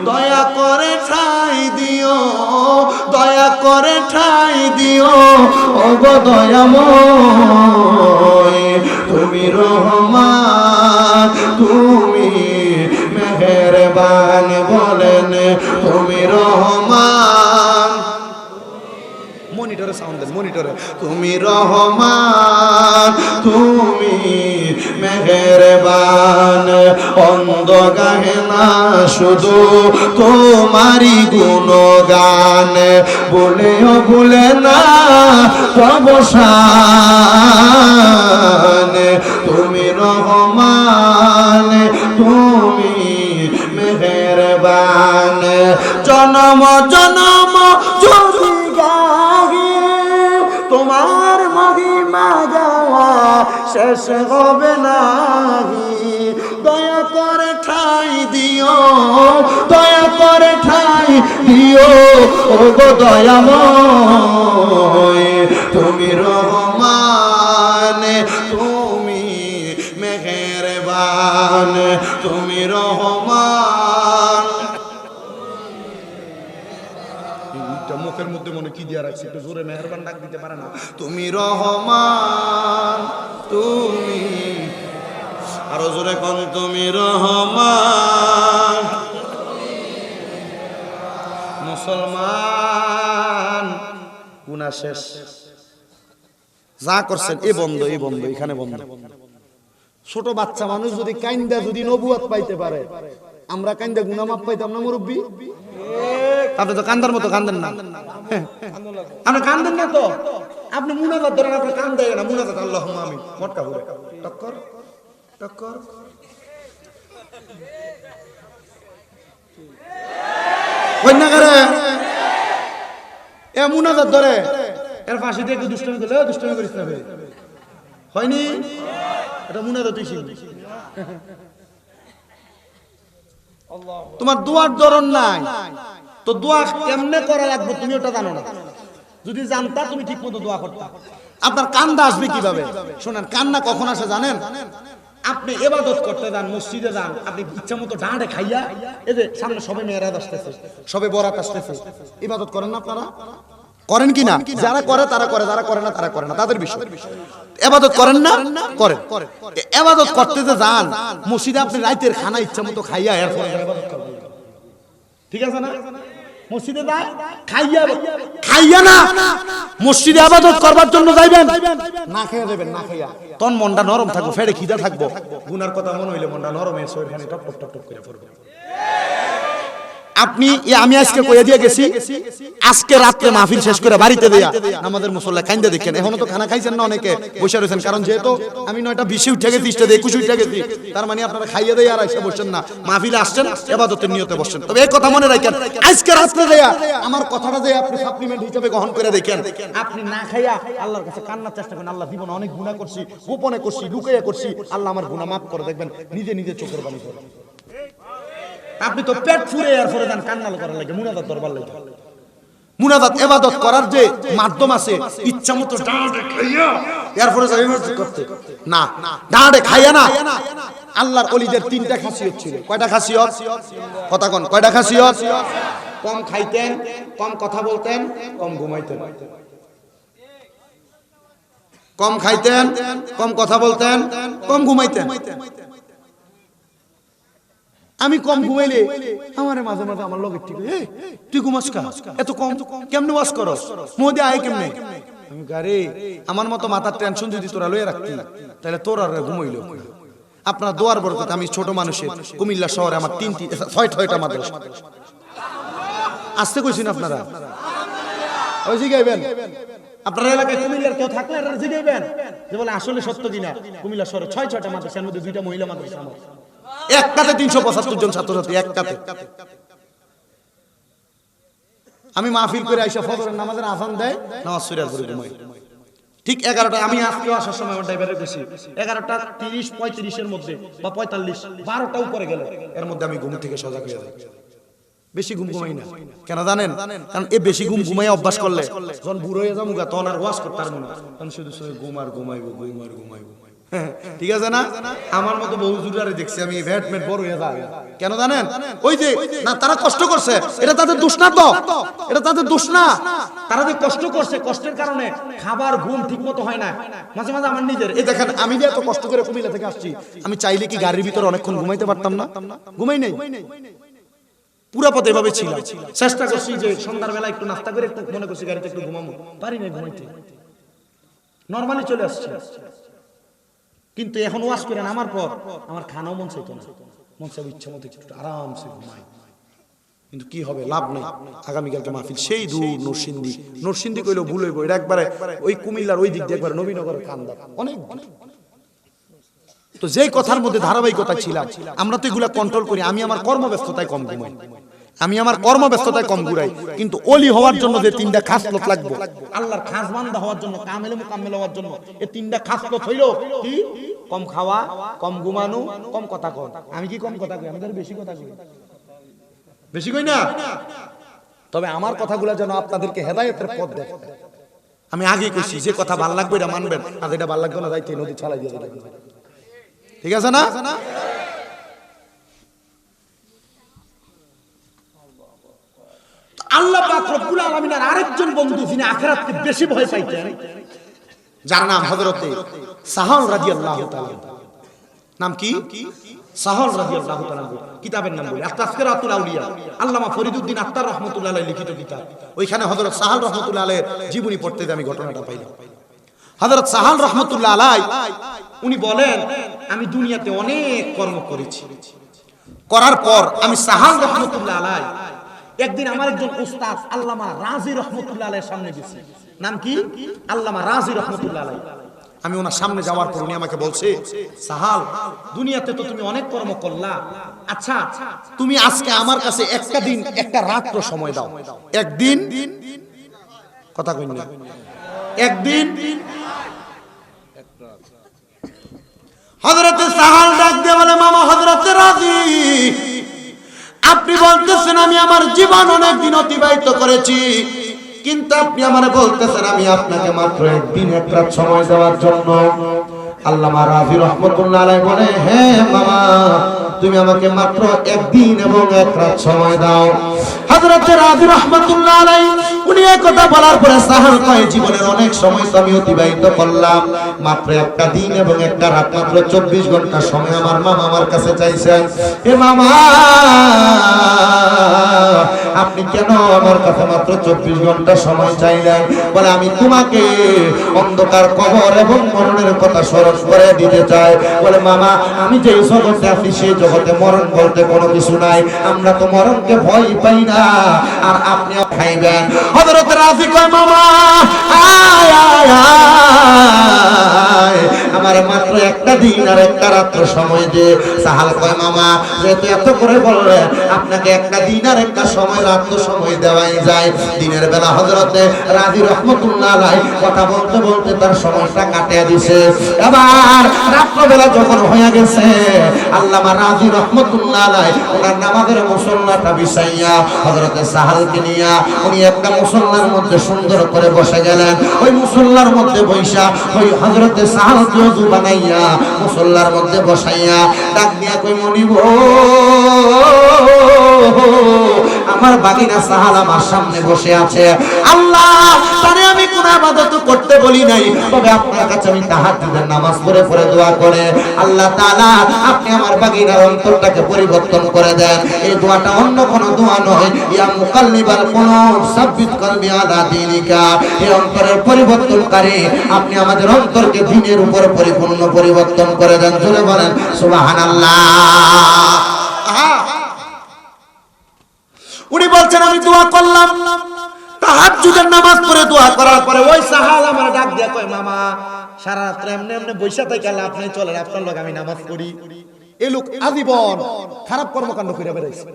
দয়া করে ঠাই দিও, দয়া করে ঠাই দিও, ও গো দয়াময়, তুমি রহমান, তুমি মেহেরবান বলে তুমি রহমান, মনিটরে সাউন্ড দেন, মনিটরে। তুমি রহমান, তুমি মেহেরবান, অন্ধ গাহে না শুধু তোমারই গুণগান, বলেও ভুলে না তব শান। তুমি রহমান, তুমি মেহেরবান, জনম জনম যদি গাহি তোমার মহিমা গাওয়া শেষ হবে নাহি। দয়া করে ঠাই দিও, দয়া করে ঠাই দিও ও গো দয়াময়। তুমি রহমান, তুমি মেহেরবান, তুমি রহমান। মুখের মধ্যে মনে কি দিয়া রাখছি, একটু জোরে মেহেরবান ডাক দিতে পারে না? তুমি রহমান, তুমি আরো জোরে কোন, তুমি রহমান। মুসলমান গুনাহ শেষ, যা করছেন এ বন্ধ, এ বন্ধ, এখানে বন্ধ। ছোট বাচ্চা মানুষ যদি কাইন্দা যদি নবুয়ত পাইতে পারে, আমরা কাইন্দা গুনাহ মাপ পাইতাম না মুরব্বী? আপনি তো কান্দার মতো কান্দেন না, আপনি কান্দেন না তো। আপনি মুনাজাত ধরেন, আপনি কান্দেন না। মুনাজাত আল্লাহুম্মা আমিন, মটকা ঘুরে টক্কর টক্কর। কন্যা করে এ মুনাজাত ধরে, এর পাশে দিয়ে একটু দুষ্টমি করলে, দুষ্টমি করিস না ভাই, হয়নি? এটা মুনাজাতই শিখবি। তোমার দোয়ার ধরন নাই তো দোয়া কেমনে করা লাগবে তুমি ওটা জানো না। যদি জানতা তুমি ঠিক মতো দোয়া করতা। আপনার কান্দা আসবে কিভাবে? শোনেন, কান্না কখন আসে জানেন? আপনি ইবাদত করতে যান, মসজিদে যান, আপনি ইচ্ছা মতো ডাঁড়ে খাইয়া, এই যে সামনে সবে মেয়েরাজ আসতেছে, সবে বরাত আসতেছে, ইবাদত করেন না আপনারা? করেন কি না? যারা করে তারা করে, যারা করে না তারা করে না, তাদের বিষয়। ইবাদত করেন না? করেন। ইবাদত করতে যে যান মসজিদে, আপনি রাতের খানা ইচ্ছা মতো খাইয়া এরপর ইবাদত করবেন, ঠিক আছে না? মসজিদে যায় খাইয়া, খাইয়া না মসজিদে ইবাদত করবার জন্য যাইবেন, না খাইয়া যাবেন, না খাইয়া। তখন মনটা নরম থাকবো, ফেরে খিদা থাকবো, গুনার কথা মনে হইলে মনটা নরম হয়ে শরীরখানে টপ টপ টপ টপ করে পড়বে। আপনি আমি আজকে কইয়া দিয়ে গেছি, আজকে রাতে মাহফিল শেষ করে বাড়িতে দেয়া আমাদের মুসল্লা কাইন্দা দেখেন, এখনো তো খানা খাইছেন না, অনেকে বসে রয়েছেন। কারণ যেহেতু আমি 9টা 20 উঠে গেছি, 21 উঠে গেছি, তার মানে আপনারা খাইয়া দেয়া আর এসে বসছেন না, মাহফিলে আসছেন, ইবাদতের নিয়তে বসছেন। তবে এই কথা মনে রাখেন, আজকে রাতে দেয়া আমার কথাটা যে আপনি সাপ্লিমেন্ট হিসেবে গ্রহণ করে দেখেন। আপনি না খাইয়া আল্লাহর কাছে কান্নার চেষ্টা করেন, আল্লাহ জীবনে অনেক গুনাহ করছি, গোপনে করছি, লুকিয়ে করছি, আল্লাহ আমার গুনাহ মাফ করে, দেখবেন নিজে নিজে চোখের পানি পড়ে। আপনি তো পেট ফুরে এরপরে যান কান্নাল করার লাগে, মুনাজাত দরবার লাগে। মুনাজাত ইবাদত করার যে মাধ্যম আছে, ইচ্ছা মতো ডাঁড়ে খাইয়া এরপরে যাই ইবাদত করতে না, ডাঁড়ে খাইয়া না। আল্লাহর ওলিদের 3টা খাসিয়ত ছিল। কয়টা খাসিয়ত? কথা কোন, কয়টা খাসিয়ত? কম খাইতেন, কম কথা বলতেন, কম ঘুমাইতেন। কম খাইতেন, কম কথা বলতেন, কম ঘুমাইতেন। আমি কম ঘুমাইলে আমারে মাঝে মাঝে আমার লগে ঠিক, এই তুই ঘুমাস কা এত কম, কেমনে ওয়াজ করস, মোদি আয় কেমনে? আমি গারে আমার মতো মাথার টেনশন যদি তোরা লয়ে রাখতি তাহলে তোর আর ঘুমাইলো। আপনার দোয়ার বরকতে আমি ছোট মানুষের কুমিল্লা শহরে আমার 6টা মাদ্রাসা। আসতে কইছেন আপনারা, ওই জিগাইবেন আপনার এলাকায় কুমিল্লার কেউ থাকলে আপনারা জিগাইবেন যে বলে আসলে সত্য কিনা। কুমিল্লা শহরে 6টা মাদ্রাসার মধ্যে 2টা মহিলা মাদ্রাসা, একটাতে 375 জন ছাত্রছাত্রী, একটাতে। আমি মাহফিল করে আইসা ফজরের নামাজের আযান দেয়, নামাজ পড়ে আর পড়ে ঘুমাই। ঠিক 11টা, আমি আজকে আসার সময় আমার ড্রাইভারে গেছি 11:30-35 এর মধ্যে বা 45, 12টা উপরে গেল, এর মধ্যে আমি ঘুম থেকে সজাগ হয়ে যাই। বেশি ঘুম ঘুমাই না, কেন জানেন? কারণ এই বেশি ঘুম ঘুমাই অভ্যাস করলে যখন বুড়ো হয়ে যাবো তখন আর ওয়াজ করতে পারবো না, তখন শুধু ঘুম আর ঘুমাইবো, ঘুম আর ঘুমাইবো। ঠিক আছে না? আমার মতো বহু জুড়ারে দেখছি আমি, ব্যাটম্যান বড় হয়ে যায়। কেন জানেন? ওই যে না, তারা কষ্ট করছে, এটা তাদের দোষ না তো, এটা তাদের দোষ না। তারা যে কষ্ট করছে, কষ্টের কারণে খাবার ঘুম ঠিক মতো হয় না। মাঝে মাঝে আমার নিজের, এই দেখেন আমি যে এত কষ্ট করে কুমিল্লা থেকে আসছি, আমি চাইলে কি গাড়ির ভিতরে অনেকক্ষণ ঘুমাইতে পারতাম না? ঘুমাই নাই। পুরা পথে এভাবে ছিলাম, চেষ্টা করছি যে সন্ধ্যার বেলা একটু নাস্তা করে একটু মনে করছি গাড়িতে একটু ঘুমাবো, পারি না ঘুমাইতে, নরমালি চলে আসছে। কিন্তু এখন ওয়াজ করে নামার পর আমার খানাও মন চাইতো না, মন চাইবে ইচ্ছা মতো একটু আরামসে ঘুমাই। কিন্তু কি হবে, লাভ নেই। আগামীকালকে মাহফিল সেই দূর নরসিংদী, নরসিংদী কইলেও ভুল হইব, এটা একবারে ওই কুমিল্লার ওই দিক দিয়ে একবারে নবীনগরের কান্দা অনেক। তো যেই কথার মধ্যে ধারাবাহিকতা ছিলাম, আমরা তো এগুলা কন্ট্রোল করি। আমি আমার কর্মব্যস্ততায় কম ঘুমাই, আমি আমার কর্মব্যস্ততায় কম ঘুরাই, কিন্তু ওলি হওয়ার জন্য যে তিনটা খাসলত লাগবে, আল্লাহর খাস বান্দা হওয়ার জন্য, কামেলে মুকাম্মেল হওয়ার জন্য এই তিনটা খাসলত হইল কি? কম খাওয়া, কম ঘুমানো, কম কথা কন। আমি কি কম কথা কই? আমি তো বেশি কথা কই, বেশি কই না। তবে আমার কথাগুলো যেন আপনাদেরকে হেদায়েতের পথ দেখায়। আমি আগে কইছি যে কথা ভাল লাগবে এটা মানবেন, আর যেটা ভাল লাগবে না যাইতে নদী ছাড়াই দিয়ে দেবেন, ঠিক আছে না? আল্লাহ পাক রব্বুল আলামিনের আরেকজন বন্ধু যিনি আখিরাতকে বেশি ভয় পাইতেন, যার নাম হযরতে সাহল রাদিয়াল্লাহু তাআলা। নাম কি? সাহল রাদিয়াল্লাহু তাআলা। কিতাবের নাম বলি আত-তাযকিরাতুল আউলিয়া, আল্লামা ফরিদউদ্দিন আত্তার রাহমাতুল্লাহ আলাইহি লিখিত কিতাব। ওইখানে হযরত সাহল রাহমাতুল্লাহ আলাইহির জীবনী পড়তে আমি ঘটনাটা পাইলাম। হযরত সাহল রাহমাতুল্লাহ আলাইহি উনি বলেন, আমি দুনিয়াতে অনেক কর্ম করেছি, করার পর আমি সাহল রাহমাতুল্লাহ আলাইহি একদিন আমার একজন উস্তাদ আল্লামা রাজি রহমতুল্লাহ আলাইহির সামনে গেছি। নাম কি? আল্লামা রাজি রহমতুল্লাহ আলাইহি। আমি ওনার সামনে যাওয়ার পর উনি আমাকে বলছে, সাহাল, দুনিয়াতে তো তুমি অনেক কর্ম করলা, আচ্ছা তুমি আজকে আমার কাছে একটা দিন একটা রাত্র সময় দাও। একদিন, কথা কইন না, একদিন। হযরতে সাহাল ডাক দিয়ে বলে, মামা হযরতে রাজি, আপনি বলতেছেন আমি আমার জীবন অনেক দিন অতিবাহিত করেছি, কিন্তু আপনি আমারে বলতেছেন আমি আপনাকে মাত্র একদিন এক রাত সময় দেওয়ার জন্য। আল্লামা রাজি রহমাতুল্লাহ আলাইহি বলে, হ্যাঁ মামা, তুমি আমাকে মাত্র একদিন এবং এক রাত সময় দাও। হযরত রাজি রহমাতুল্লাহ আলাইহি উনি এই কথা বলার পরে সাহাল কয়, জীবনের অনেক সময় তো আমি অতিবাহিত করলাম, মাত্র একটা দিন এবং একটা রাত, মাত্র 24 ঘন্টা সময় আমার মামা আমার কাছে চাইছেন। এ মামা, আপনি কেন আমার কাছে মাত্র 24 ঘন্টা সময় চাইলেন? বলে, আমি তোমাকে অন্ধকার কবর এবং মরণের কথা স্মরণ করে দিতে চাই। বলে, মামা, আমি যে জগতে আছি সেই জগতে মরণ বলতে কোনো কিছু নাই, আমরা তো মরণকে ভয় পাই না, আর আপনিও খাইবেন। হযরত রাজি কয়, মামা আয় আয় আয়, আমার মাত্র একটা দিন আর একটা রাত্র সময় দে। সাহাল কয়, মামা যেহেতু এত করে বললেন, আপনাকে একটা দিন আর একটা সময় রাত্র সময় দেওয়াই যায়। দিনের বেলা হযরতে রাজি রহমাতুল্লাহ আলাইহি কথা বলতে বলতে তার সময়টা কাটিয়ে দিছে। এবার রাত্র বেলা যখন হয়ে গেছে, আল্লামা রাজি রহমাতুল্লাহ আলাইহি ওনার নামাজের মুসল্লাটা বিছাইয়া হযরতে সাহালকে নিয়া উনি একটা মুসল্লার মধ্যে সুন্দর করে বসে গেলেন। ওই মুসল্লার মধ্যে বৈশা ওই হযরতে সাহালকে ওযু বানাইয়া মুসল্লার মধ্যে বসাইয়া ডাক দিয়া কই, মনিব, আমার বাগিনা সাহাল আমার সামনে বসে আছে। আল্লাহ, তারে আমি কোন ইবাদত করতে বলি নাই, তবে আপনার কাছে আমি তাহাজ্জুদের নামাজ পড়ে পড়ে দোয়া করে, আল্লাহ তাআলা আপনি আমার বাগিনার অন্তরটাকে পরিবর্তন করে দেন। এই দোয়াটা অন্য কোনো দোয়া নয়, ইয়া মুকাল্লিবাল কুলুব সাব্বিত কলবি আলা দীনিকা। এই অন্তরের পরিবর্তনকারী আপনি আমাদের অন্তরকে দ্বীনের উপর পরিপূর্ণ পরিবর্তন করে দেন। জোরে বলেন সুবহানাল্লাহ। উনি বলছেন, আমি দোয়া করলাম, তাহাজ্জুদের নামাজ পড়ে দোয়া করার পরে ওই সাহাল আমার ডাক দিয়া কয়, মামা সারা রাত এমনি এমনি বৈশা থেকে আপনি চলেন, আপনার লগে আমি নামাজ পড়ি। এই লোক আজীবন খারাপ কর্মকাণ্ড করে বেড়াইছে।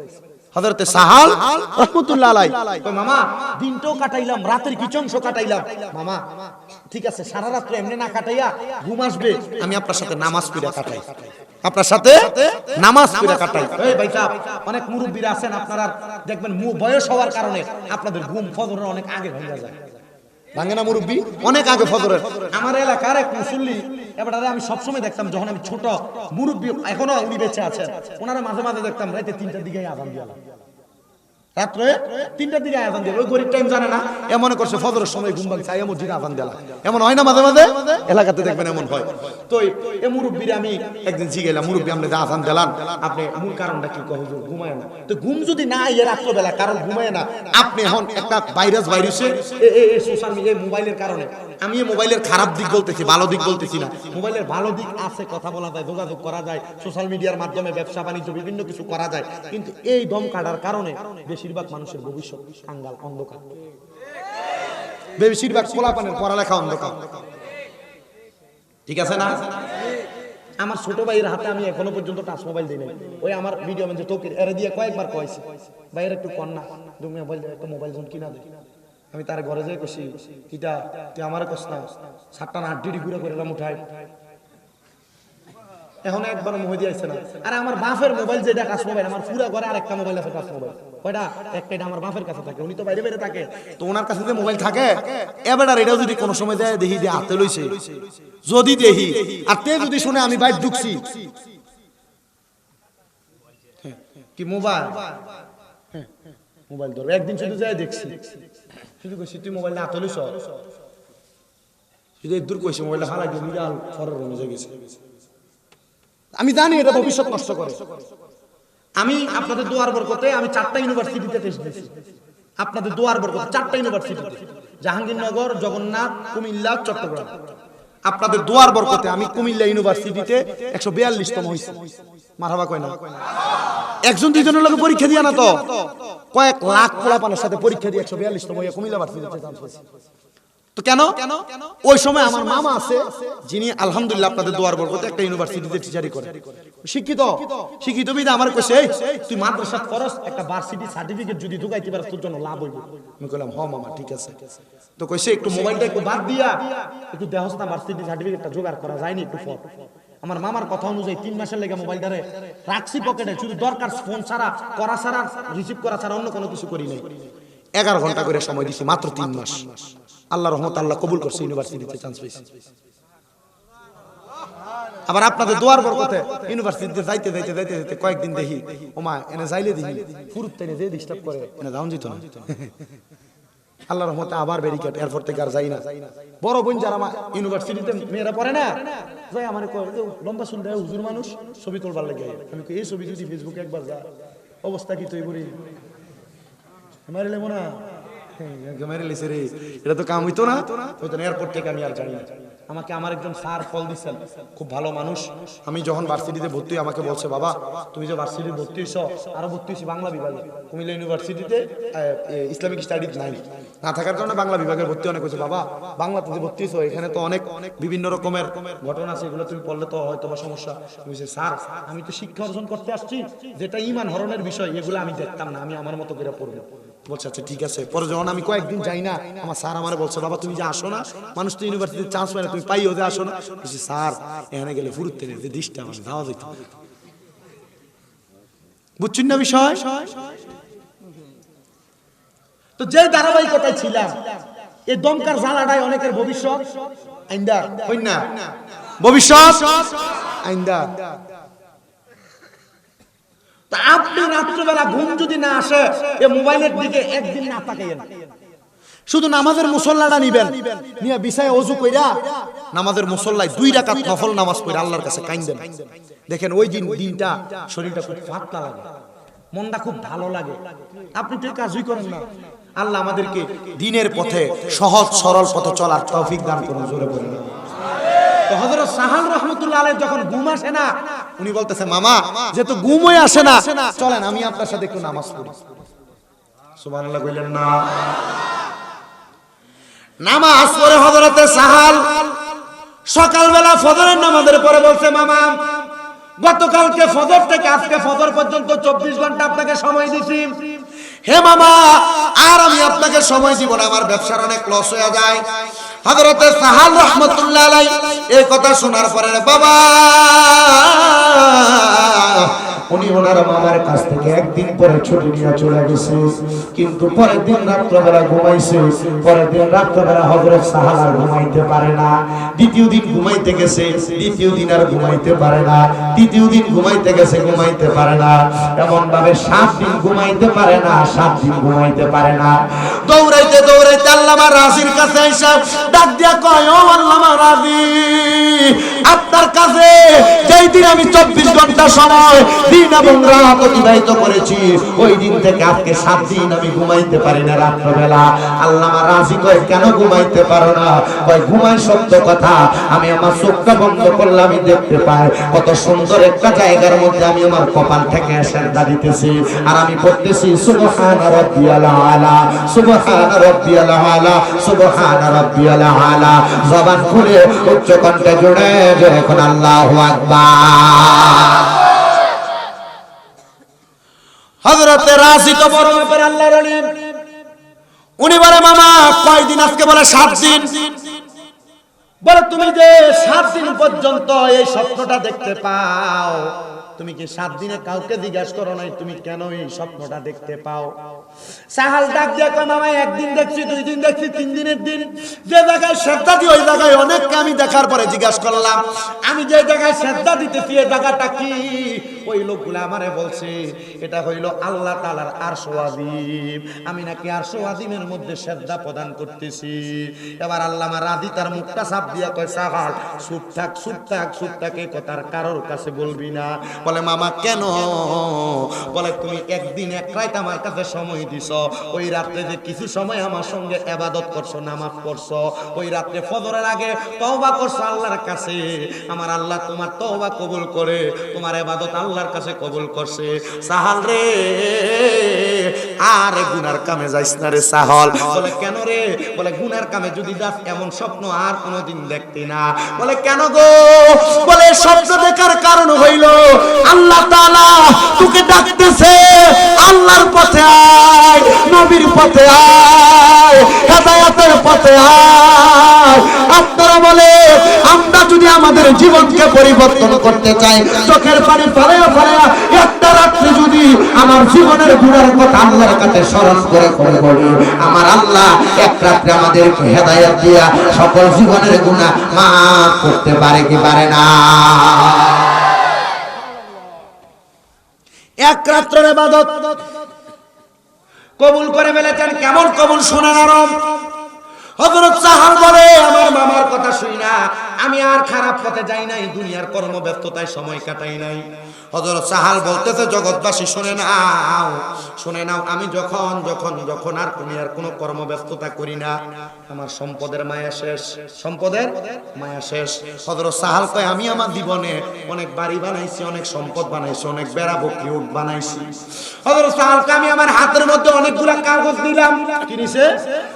হযরতে সাহাল রাহমাতুল্লাহ আলাইহি কয়, মামা দিনটাও কাটাইলাম, রাতের কিছু অংশ কাটাইলাম, মামা ঠিক আছে, সারা রাত এমনি না কাটাইয়া ঘুম আসবে, আমি আপনার সাথে নামাজ পড়ে কাটাই, আপনার সাথে নামাজ পড়ে কাটাই। এই ভাই সাহেব, অনেক মুরব্বিরা আছেন, আপনারা দেখবেন বয়স হওয়ার কারণে আপনাদের ঘুম ফজরের অনেক আগে ভেঙে যায়। ভাঙে না মুরব্বি? অনেক আগে ফজরের। আমার এলাকার এক মুসল্লি, এবারে আমি সবসময় দেখতাম যখন আমি ছোট, মুরব্বি এখনো উনি বেঁচে আছেন, ওনারা মাঝে মাঝে দেখতাম রাতে 3টার দিকে আযান দিয়া, রাত্রে 3টার দিকে আজান দিল, ওই গরিব টাইম জানে না, এমন করছে ফজরের সময় ঘুম ভাঙছে আইয়া মসজিদে আজান দিলা। এমন হয় না মাঝে মাঝে এলাকাতে দেখবেন এমন হয়। তো এই মুরব্বীর আমি একদিন জিজ্ঞাসা, মুরব্বী আপনি আজান দিলাম, আপনি মূল কারণটা কি? কয় হুজুর ঘুমায় না। তো ঘুম যদি না আইয়া রাত্রবেলা কারণ ঘুমায় না, আপনি এখন একটা ভাইরাসে এই সোশ্যাল মিডিয়া মোবাইলের কারণে, আমি এই মোবাইলের খারাপ দিক বলতেছি, ভালো দিক বলতেছি না। মোবাইলের ভালো দিক আছে, কথা বলা যায়, যোগাযোগ করা যায়, সোশ্যাল মিডিয়ার মাধ্যমে ব্যবসা বাণিজ্য বিভিন্ন কিছু করা যায়, কিন্তু এই দম কাটার কারণে বেশিরভাগ মানুষের ভবিষ্যৎ কাঙ্গাল, অন্ধকার। বেশিরভাগ পোলাপানের পড়ালেখা অন্ধকার, ঠিক আছে না? আমার ছোট ভাইয়ের হাতে আমি এখনো পর্যন্ত টাচ মোবাইল দিই নাই। ওই আমার ভিডিও মানে তোকে এর দিয়ে কয়েকবার কয়েছি, ভাইয়ের একটু কন্যা তুমি মোবাইল একটা মোবাইল ফোন কিনা দে। আমি তার ঘরে যাই কইছি, কিটা তুই আমার কস না 7টা না 8 ডিগ্রি ঘুরে করে উঠাই, এখন একবার মোবাইল দিয়েছে না। আর আমার বাপের মোবাইল যেটা কাজ মোবাইল, আমার পুরো ঘরে আরেকটা মোবাইল আছে কাজ মোবাইল। কয়টা? একটা আমার বাপের কাছে থাকে, উনি তো বাইরে বাইরে থাকে, তো ওনার কাছে যে মোবাইল থাকে এবার আর এটাও যদি কোনো সময় দেয় দেখি যে হাতে লইছে, যদি দেখি আর তে যদি শুনে আমি বাইরে ঢুকছি কি মোবাইল মোবাইল ধরো, একদিন শুধু যাই দেখছি, শুধু কইছি তুই মোবাইলটা হাতে লইছ, শুধু দূর কইছি মোবাইলটা হারা গিয়ে বিড়াল ফরের রুমে গেছে। আমি জানি এটা ভবিষ্যৎ নষ্ট করে। আমি আপনাদের দোয়ার বরকতে আমি 4টা ইউনিভার্সিটিতে টেস্ট দিয়েছি, আপনাদের দোয়ার বরকতে 4টা ইউনিভার্সিটিতে, জাহাঙ্গীরনগর, জগন্নাথ, কুমিল্লা, চট্টগ্রাম। আপনাদের দোয়ার বরকতে আমি কুমিল্লা ইউনিভার্সিটিতে 142তম হইছি। মারহাবা কয় না? একজন দুইজনের লগে পরীক্ষা দিয়া না, তো কয়েক লাখ পোলাপানের সাথে পরীক্ষা দিয়ে 142তম হইয়া কুমিল্লা ইউনিভার্সিটিতে চান্স হইছে। তো কেন? ওই সময় আমার মামা আছে যিনি আলহামদুলিল্লাহ আপনাদের দোয়ার বরকতে একটা ইউনিভার্সিটিতে টিচারি করে, শিক্ষিত বিদা আমার কইছে, তুই মাদ্রাসা করস, একটা ভার্সিটি সার্টিফিকেট যদি ঢুকাইতে পারস তোর জন্য লাভ হইব। আমি কইলাম হ মামা ঠিক আছে। তো কইছে একটু মোবাইলটা একটু বাদ দিয়া একটু দেহস না ভার্সিটি সার্টিফিকেটটা জোগাড় করা যায়নি একটু ফট। আমার মামার কথা অনুযায়ী 3 মাসের লেগে মোবাইলটারে রাখছি পকেটে, শুধু দরকার ফোন ছাড়া, করা ছাড়া, রিসিভ করা ছাড়া অন্য কোনো কিছু করি নাই। 11 ঘন্টা করে সময় দিছি, মাত্র 3 মাস। আল্লাহ রহমত, আল্লাহ কবুল করছে, ইউনিভার্সিটিতে চান্স পেয়েছি। আবার আপনাদের দোয়ার বরকতে ইউনিভার্সিটিতে যাইতে যাইতে যাইতে যাইতে কয়েকদিন দেখি ওমা এনে যাইলে দেখি ফুরুত টেনে যে ডিস্টার্ব করে, এনে যাওন যেত না। আল্লাহ রহমতে আবার ব্যারিকেড, এরপর থেকে আর যাই না। বড় বোন যারা আমার ইউনিভার্সিটিতে মেয়েরা পড়ে না, যাই আমার লম্বা চুল দেয় হুজুর মানুষ, ছবি তোলবার লাগে। আমি এই ছবি যদি ফেসবুকে একবার যা অবস্থা কি তুই বলি মারিলে মনে এটা তো কাম হইতো না, এয়ারপোর্ট থেকে আমি আর জানি না। আমাকে আমার একজন স্যার কল দিচ্ছেন, খুব ভালো মানুষ। আমি যখন ভার্সিটিতে ভর্তি হই আমাকে বলছে, বাবা তুমি যে ভার্সিটিতে ভর্তি হইছ, আরো ভর্তি হয়েছি বাংলা বিভাগে, কুমিল্লা ইউনিভার্সিটিতে ইসলামিক স্টাডিজ নাই, না থাকার কারণে বাংলা বিভাগে ভর্তি অনেক হয়েছে। বাবা বাংলাতে যে ভর্তি হয়েছ এখানে তো অনেক বিভিন্ন রকমের ঘটনা আছে, এগুলো তুমি পড়লে তো হয়তো বা সমস্যা। স্যার আমি তো শিক্ষা অর্জন করতে আসছি, যেটা ঈমান হরণের বিষয় এগুলো আমি দেখতাম না, আমি আমার মতো করে পড়বো। বলছে আচ্ছা ঠিক আছে। পরে যখন আমি কয়েকদিন যাই না, আমার স্যার আমার বলছে, বাবা তুমি যে আসো না, মানুষ তো ইউনিভার্সিটিতে চান্স পায় না, তুমি পাইও যে আসো না। বলছি স্যার এখানে গেলে ফুরুতে নেই, যে ডিস্টার্ব আমার যাওয়া যেত। বুঝছেন না বিষয়? তো যে ধারাবাহিকতায় ছিলাম, এই দমকার জ্বালাটাই অনেকের ভবিষ্যৎ আইন্দা হই না, ভবিষ্যৎ আইন্দা। তা আপনি রাত্রবেলা ঘুম যদি না আসে, এই মোবাইলের দিকে একদিন না তাকাইয়েন, শুধু নামাজের মুসল্লাটা নিবেন, নিয়ে বিছায় ওযু কইরা নামাজের মুসল্লায় 2 রাকাত নফল নামাজ পড়ে আল্লাহর কাছে কাইন্দেন। দেখেন ওই দিনটা শরীরটা খুব পাতলা লাগে, মনটা খুব ভালো লাগে। আপনি তো কাজই করেন না। আল্লাহ আমাদেরকে দ্বীনের পথে, সহজ সরল পথে চলার তৌফিক দান করুন, জোরে বলুন। তো হযরত সাহাল রাহমাতুল্লাহ আলাইহি যখন ঘুম আসে না, উনি বলতেছে, মামা যেহেতু ঘুমই আসে না, চলেন আমি আপনার সাথে একটু নামাজ পড়ি। সুবহানাল্লাহ কইলেন না? নামাজ পড়ে হযরতে সাহাল সকালবেলা ফজরের নামাজের পরে বলছে, মামা গতকালকে ফজর থেকে আজকে ফজর পর্যন্ত 24 ঘন্টা আপনাকে সময় দিছি, হে মামা আর আমি আপনাকে সময় দিব না, আমার ব্যবসার অনেক লস হয়ে যায়। হযরতে সাহাল রাহমাতুল্লাহ আলাইহি এই কথা শোনার পরে, বাবা উনি ওনার মামার কাছ থেকে একদিন পরে ছুটি নিয়ে চলে গেছে, কিন্তু পরের দিন রাত্রবেলা ঘুমাইছে। পরের দিন রাত্রবেলা হযরত সাহাল আর ঘুমাইতে পারে না। দ্বিতীয় দিন ঘুমাইতে গেছে, দ্বিতীয় দিন আর ঘুমাইতে পারে না। তৃতীয় দিন ঘুমাইতে গেছে, ঘুমাইতে পারে না। এমন ভাবে 7 দিন ঘুমাইতে পারে না, 7 দিন ঘুমাইতে পারে না। দৌড়াইতে দৌড়াইতে আল্লামা রাজির কাছে এসে ডাক দিয়া কয়, ও আল্লামা রাজি, আপনার কাছে যেই দিন আমি 24 ঘন্টা সময় দিন এবং রাত অতিবাহিত করেছি, ওই দিন থেকে আজকে 7 দিন আমি ঘুমাইতে পারি না রাত্রবেলা। আল্লামা রাজি কয়, কেন ঘুমাইতে পারো না? কয়, ঘুমাই সত্য কথা, আমি আমার চোখটা বন্ধ করলে আমি দেখতে পাই কত সুন্দর একটা জায়গার মধ্যে আমি আমার কপাল থেকে সেজদা দিতেছি, আর আমি পড়তেছি সুবহান রাব্বিয়াল আলা, সুবহান রাব্বিয়াল আলা, সুবহান রাব্বিয়াল আলা। জবান খুলে উচ্চ কণ্ঠে জোরে জোরে এখন আল্লাহু আকবার। হযরত রাজি তো বড় ব্যাপার, আল্লাহর ওলি। উনি বলে, মামা কয়দিন? আজকে বলে 7 দিন। বলে, তুমি যে 7 দিন পর্যন্ত এই স্বপ্নটা দেখতে পাও, তুমি কি 7 দিনে কাউকে জিজ্ঞাসা করো নাই তুমি কেন এই স্বপ্নটা দেখতে পাও? সাহাল ডাক দিয়া কয়, মামা একদিন দেখছি, 2 দিন দেখছি, 3 দিনের দিন যে জায়গায় সেজদা দিই ওই জায়গায় অনেককে আমি দেখার পরে জিজ্ঞাসা করলাম, আমি যে জায়গায় সেজদা দিতেছি এই জায়গাটা কি? ওই লোকগুলো আমারে বলছে এটা হইল আল্লাহ তাআলার আরশ ওয়াজিম, আমি নাকি আরশ ওয়াজিমের মধ্যে সেজদা প্রদান করতেছি। এবার আল্লামা রাজি তার মুখটা চাপ দিয়া কয়, সাহাল চুপ থাক, চুপ থাক, চুপ থাক, এই কথার কারোর কাছে বলবি না। বলে, মামা কেন? বলে, তুমি একদিন এক রাত আমার কাছে সময় দিছ, ওই রাত্রে যে কিছু সময় আমার সঙ্গে ইবাদত করছো, নামাজ পড়ছো, ওই রাত্রে ফজরের আগে তওবা করছো আল্লাহর কাছে, আমার আল্লাহ তোমার তওবা কবুল করে তোমার ইবাদত আল্লাহর কাছে কবুল করছে। সাহাল রে, আর গুনার কামে যাইস না রে সাহাল। বলে, কেন রে? বলে, গুনার কামে যদি যাস এমন স্বপ্ন আর কোনোদিন দেখতি না। বলে, কেন গো? বলে, স্বপ্ন দেখার কারণ হইল আল্লাহ তাআলা তোকে ডাকতেছে, আল্লাহর পথে আয়, নবীর পথে আয়, হেদায়েতের পথে আয়। আপনারা বলে, আমরা যদি আমাদের জীবনকে পরিবর্তন করতে চাই, চোখের পানি ফেলায়া ফেলায়া একটা রাত্রে যদি আমার জীবনের গুনার কথা আল্লাহর কাছে স্মরণ করে করে বলি, আমার আল্লাহ এক রাত্রে আমাদেরকে হেদায়েত দিয়া সকল জীবনের গুনাহ মাফ করতে পারে কি পারে না? এক রাত্রের ইবাদত কবুল করে ফেলেছেন। কেমন কবুল শোনেন আরম। হযরত সাহাল বলে, আমার মামার কথা শুই না আমি আর খারাপ পথে যাই নাই, দুনিয়ার কর্মব্যস্ততায় সময় কাটাই নাই। হযরত সাহাল বলতেছে, জগৎবাসী শুনে নাও, শুনে নাও, আমি যখন যখন যখন আর দুনিয়ার কোনো কর্মব্যস্ততা করি না, আমার সম্পদের মায়া শেষ, সম্পদের মায়া শেষ। হযরত সাহাল কয়, আমি আমার জীবনে অনেক বাড়ি বানাইছি, অনেক সম্পদ বানাইছি, অনেক বেড়া বকরি উট বানাইছি। হযরত সাহাল কয়, আমি আমার হাতের মধ্যে অনেকগুলা কাগজ নিলাম। কি নিছে?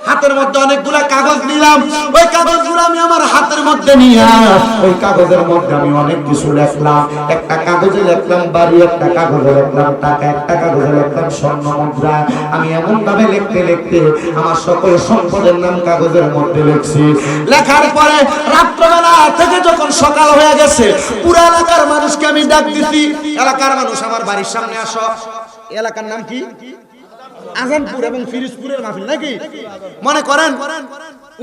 হাতের মধ্যে অনেকগুলা কাগজ নিলাম। ওই কাগজগুলো আমি আমার হাতের মধ্যে নিয়ে ওই কাগজের মধ্যে আমি অনেক কিছু লিখলাম। একটা কাগজে লিখলাম বাড়ি, একটা কাগজে লিখলাম টাকা, একটা কাগজে লিখলাম স্বর্ণ মুদ্রা। আমি এমন ভাবে লিখতে লিখতে আমার সকল সম্পদের নাম কাগজের মধ্যে লিখছি। লেখার পরে রাত্রবেলা থেকে যখন সকাল হয়ে গেছে, পুরো এলাকার মানুষকে আমি ডাক দিছি, এলাকার মানুষ আমার বাড়ির সামনে আসো। এলাকার নাম কি? আজানপুর এবং ফিরোজপুরের মাহফিল নাকি? মনে করেন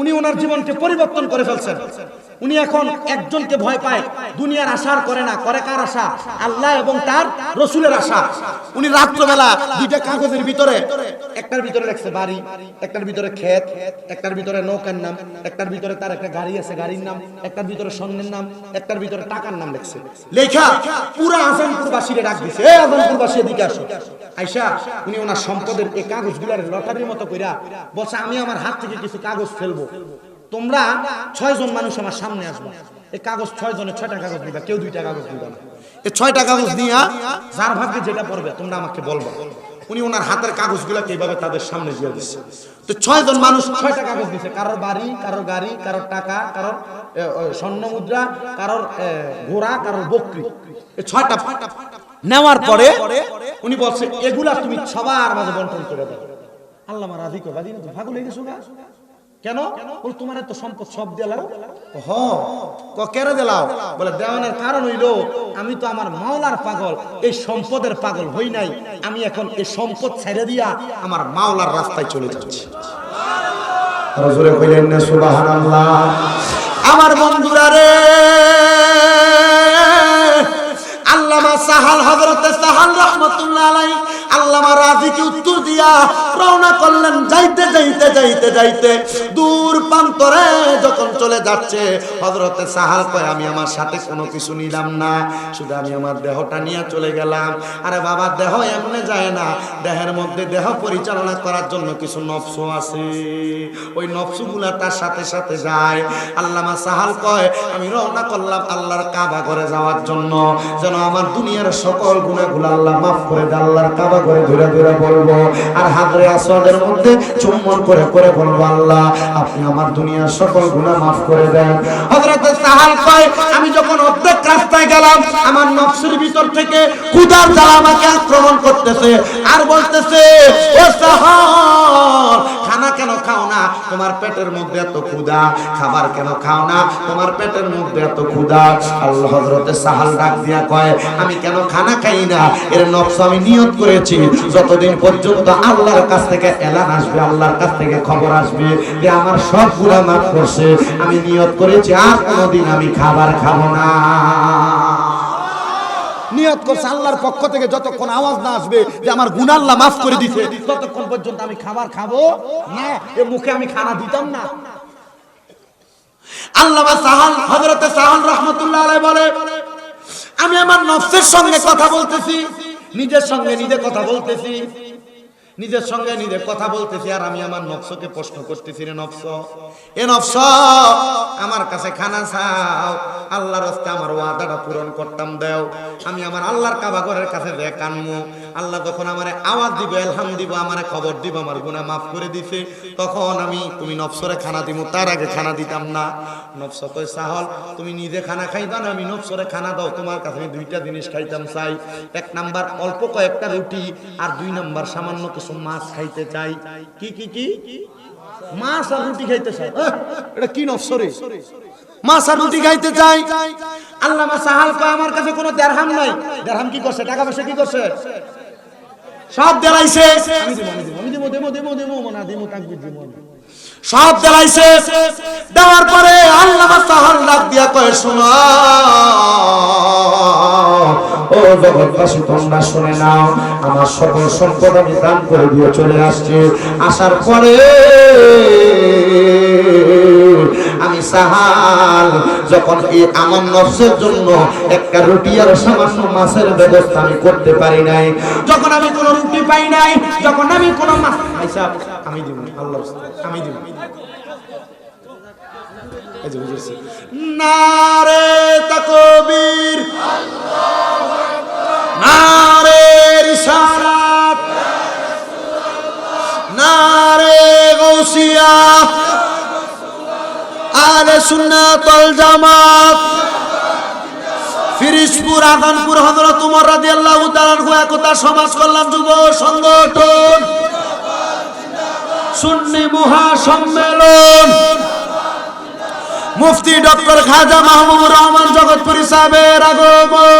উনি ওনার জীবনকে পরিবর্তন করে ফেলছেন। উনি এখন একজনকে ভয় পায়, দুনিয়ার আশা করে না, করে কার আশা? আল্লাহ এবং তার রাসূলের আশা। উনি রাত্রবেলা দুইটা কাগজের ভিতরে, একটার ভিতরে লেখছে বাড়ি, একটার ভিতরে ক্ষেত, একটার ভিতরে নৌকার নাম, একটার ভিতরে তার একটা গাড়ি আছে গাড়ির নাম, একটার ভিতরে স্বর্ণের নাম, একটার ভিতরে টাকার নাম লেখছে। লেখা পুরা আজানপুরবাসীরে ডাক দিছে, এই আজানপুরবাসী এদিকে আসো। আইসা উনি ওনার সম্পদের এই কাগজগুলোর লটারির মতো কইরা বলছে, আমি আমার হাত থেকে কিছু কাগজ ফেলবো, তোমরা 6 জন মানুষ আমার সামনে আসবা, এই কাগজ 6 জনে 6টা কাগজ নিবা, কেউ 2টা কাগজ নিবা না। এই 6টা কাগজ নিয়া যার ভাগ্যে যেটা পড়বে তোমরা আমাকে বলবা। উনি ওনার হাতের কাগজগুলোকে এইভাবে তাদের সামনে দিয়ে দিচ্ছে। তো 6 জন মানুষ 6টা কাগজ দিছে, কারোর বাড়ি, কারোর গাড়ি, কারোর টাকা, কারোর স্বর্ণ মুদ্রা, কারোর ঘোড়া, কারোর বকরি। এই 6টা নেওয়ার পরে উনি বলছে, এগুলা তুমি সবার মাঝে বন্টন করে দাও। আল্লামা রাজি কো, বাদি না তো ভাগ হয়ে গেছো গা, কেন? বল তোমার তো সম্পদ সব দিলাও। হ কেড়ে দিলাও? বলে দেওয়ানের কারণ হইল আমি তো আমার মাওলার পাগল, এই সম্পদের পাগল হই নাই। আমি এখন এই সম্পদ ছেড়ে দিয়া আমার মাওলার রাস্তায় চলে যাচ্ছি। রাসূলে কইলেন না সুবহানাল্লাহ। আমার বন্ধুরা রে, আল্লামা সাহাল, হযরতে সাহাল রাহমাতুল্লাহ আলাইহি আল্লামা রাজিকে উত্তর দিয়া রওনা করলেন। যাইতে যাইতে যাইতে যাইতে দূর প্রান্তরে যখন চলে যাচ্ছে, হযরতে সাহাল কয় আমি আমার সাথে কোনো কিছু নিলাম না, শুধু আমি আমার দেহটা নিয়ে চলে গেলাম। আরে বাবা, দেহ এমনি যায় না, দেহের মধ্যে দেহ পরিচালনা করার জন্য কিছু নফস আছে, ওই নফসগুলা তার সাথে সাথে যায়। আল্লামা সাহাল কয় আমি রওনা করলাম আল্লাহর কাবা ঘরে যাওয়ার জন্য, যেন আমার দুনিয়ার সকল গুনাহগুলো আল্লাহ মাফ করে দেয়। আল্লাহর কাবা ঘরে ধরে ধরে বলবো, আর হাজরে আসওয়াদের মধ্যে চুম্বন করে করে বলবো, আল্লাহ আপনি আমার দুনিয়ার সকল গুনাহ মাফ করে দেন। হযরত সাহাল কয় আমি যখন অর্ধেক রাস্তায় গেলাম, আমার নফসের ভিতর থেকে ক্ষুধার জ্বালা আমাকে আক্রমণ করতেছে আর বলতেছে, ও সাহাল খানা কেন খাও না? তোমার পেটের মধ্যে এত ক্ষুধা, খাবার কেন খাও না? তোমার পেটের মধ্যে এত ক্ষুধা। আল্লাহ হযরতে সাহাল ডাক দিয়া কয় আমি কেন খানা খাই না? এর নফস আমি নিয়ত করেছি যতদিন পর্যন্ত আল্লাহর কাছ থেকে এলান আসবে, আল্লাহর কাছ থেকে খবর আসবে যে আমার সব গুনাহ মাফ করছে, আমি নিয়ত করেছি আর কোনোদিন আমি খাবার খাবো না। নিয়ত করছে আল্লাহর পক্ষ থেকে যতক্ষণ আওয়াজ না আসবে যে আমার গুনাহ আল্লাহ মাফ করে দিয়েছে, ততক্ষণ পর্যন্ত আমি খাবার খাবো না। এ মুখে আমি খানা দিতাম না। আল্লামা সাহাল, হযরতে সাহাল রাহমাতুল্লাহ আলাইহি বলে আমি আমার নফসের সঙ্গে কথা বলতেছি, নিজের সঙ্গে নিজে কথা বলতেছি, নিজের সঙ্গে নিজে কথা বলতেছি, আর আমি আমার নফসকে প্রশ্ন করতেছি, রে নফস, এ নফস আমার কাছে খানা চাও, আল্লাহর রাস্তায় আমার ওয়াদাটা পূরণ করতাম দেও। আমি আমার আল্লাহর কাবা ঘরের কাছে যে কানমু, আল্লাহ যখন আমারে আওয়াজ দিব, এলহাম দিব, আমারে খবর দিব আমার গুনাহ মাফ করে দিছে, তখন আমি তুমি নফসরে খানা দিব, তার আগে খানা দিতাম না। নফস কয় সাহল তুমি নিজে খানা খাইবা না, আমি নফসরে খানা দাও, তোমার কাছে আমি দুইটা জিনিস খাইতাম চাই। এক নাম্বার অল্প কয়েকটা রুটি, আর দুই নাম্বার সামান্য কিছু মাছ খাইতে চাই। কি কি কি? মাছ আর রুটি খাইতে চাই। এটা কি নফসরে? মাছ আর রুটি খাইতে চাই। আল্লামা সাহাল কয় আমার কাছে কোনো দিরহাম নাই। দিরহাম কি করছে? টাকা পয়সা কি করছে? সব দেলাইছে। আমি দিব আমি দিব আমি দিব দেবো দেবো দেবো না দেবো তাকবীর দিব, সব দেলাইছে। দেওয়ার পরে আল্লামা সাহাল ডাক দিয়া কয় শোনো ও জগৎবাসী, তোমরা শুনে নাও, আমার সকল সম্পদ আমি দান করে দিয়ে চলে আসছি। আসার পরে আমি সাহাল যখন এই আমার নফসের জন্য একটা রুটি আর সামান্য মাছের ব্যবস্থা আমি করতে পারি নাই, যখন আমি কোনো রুটি পাই নাই, যখন আমি কোনো মাছ খাইছা, আমি দিব আল্লাহ, আমি দিব। নারে তাকবীর, নারে রিসালাত, নারে গাউসিয়া, আহলে সুন্নাত ওয়াল জামাত, ফিরিজপুর আদানপুর হযরত ওমর রাদিয়াল্লাহু তাআলা আনহু একতা সমাজ কল্যাণ যুব সংগঠন, সুন্নি মহাসম্মেলন, মুফতি ডক্টর খাজা মাহবুবুর রহমান জগৎপুরী সাহেবের আগমন।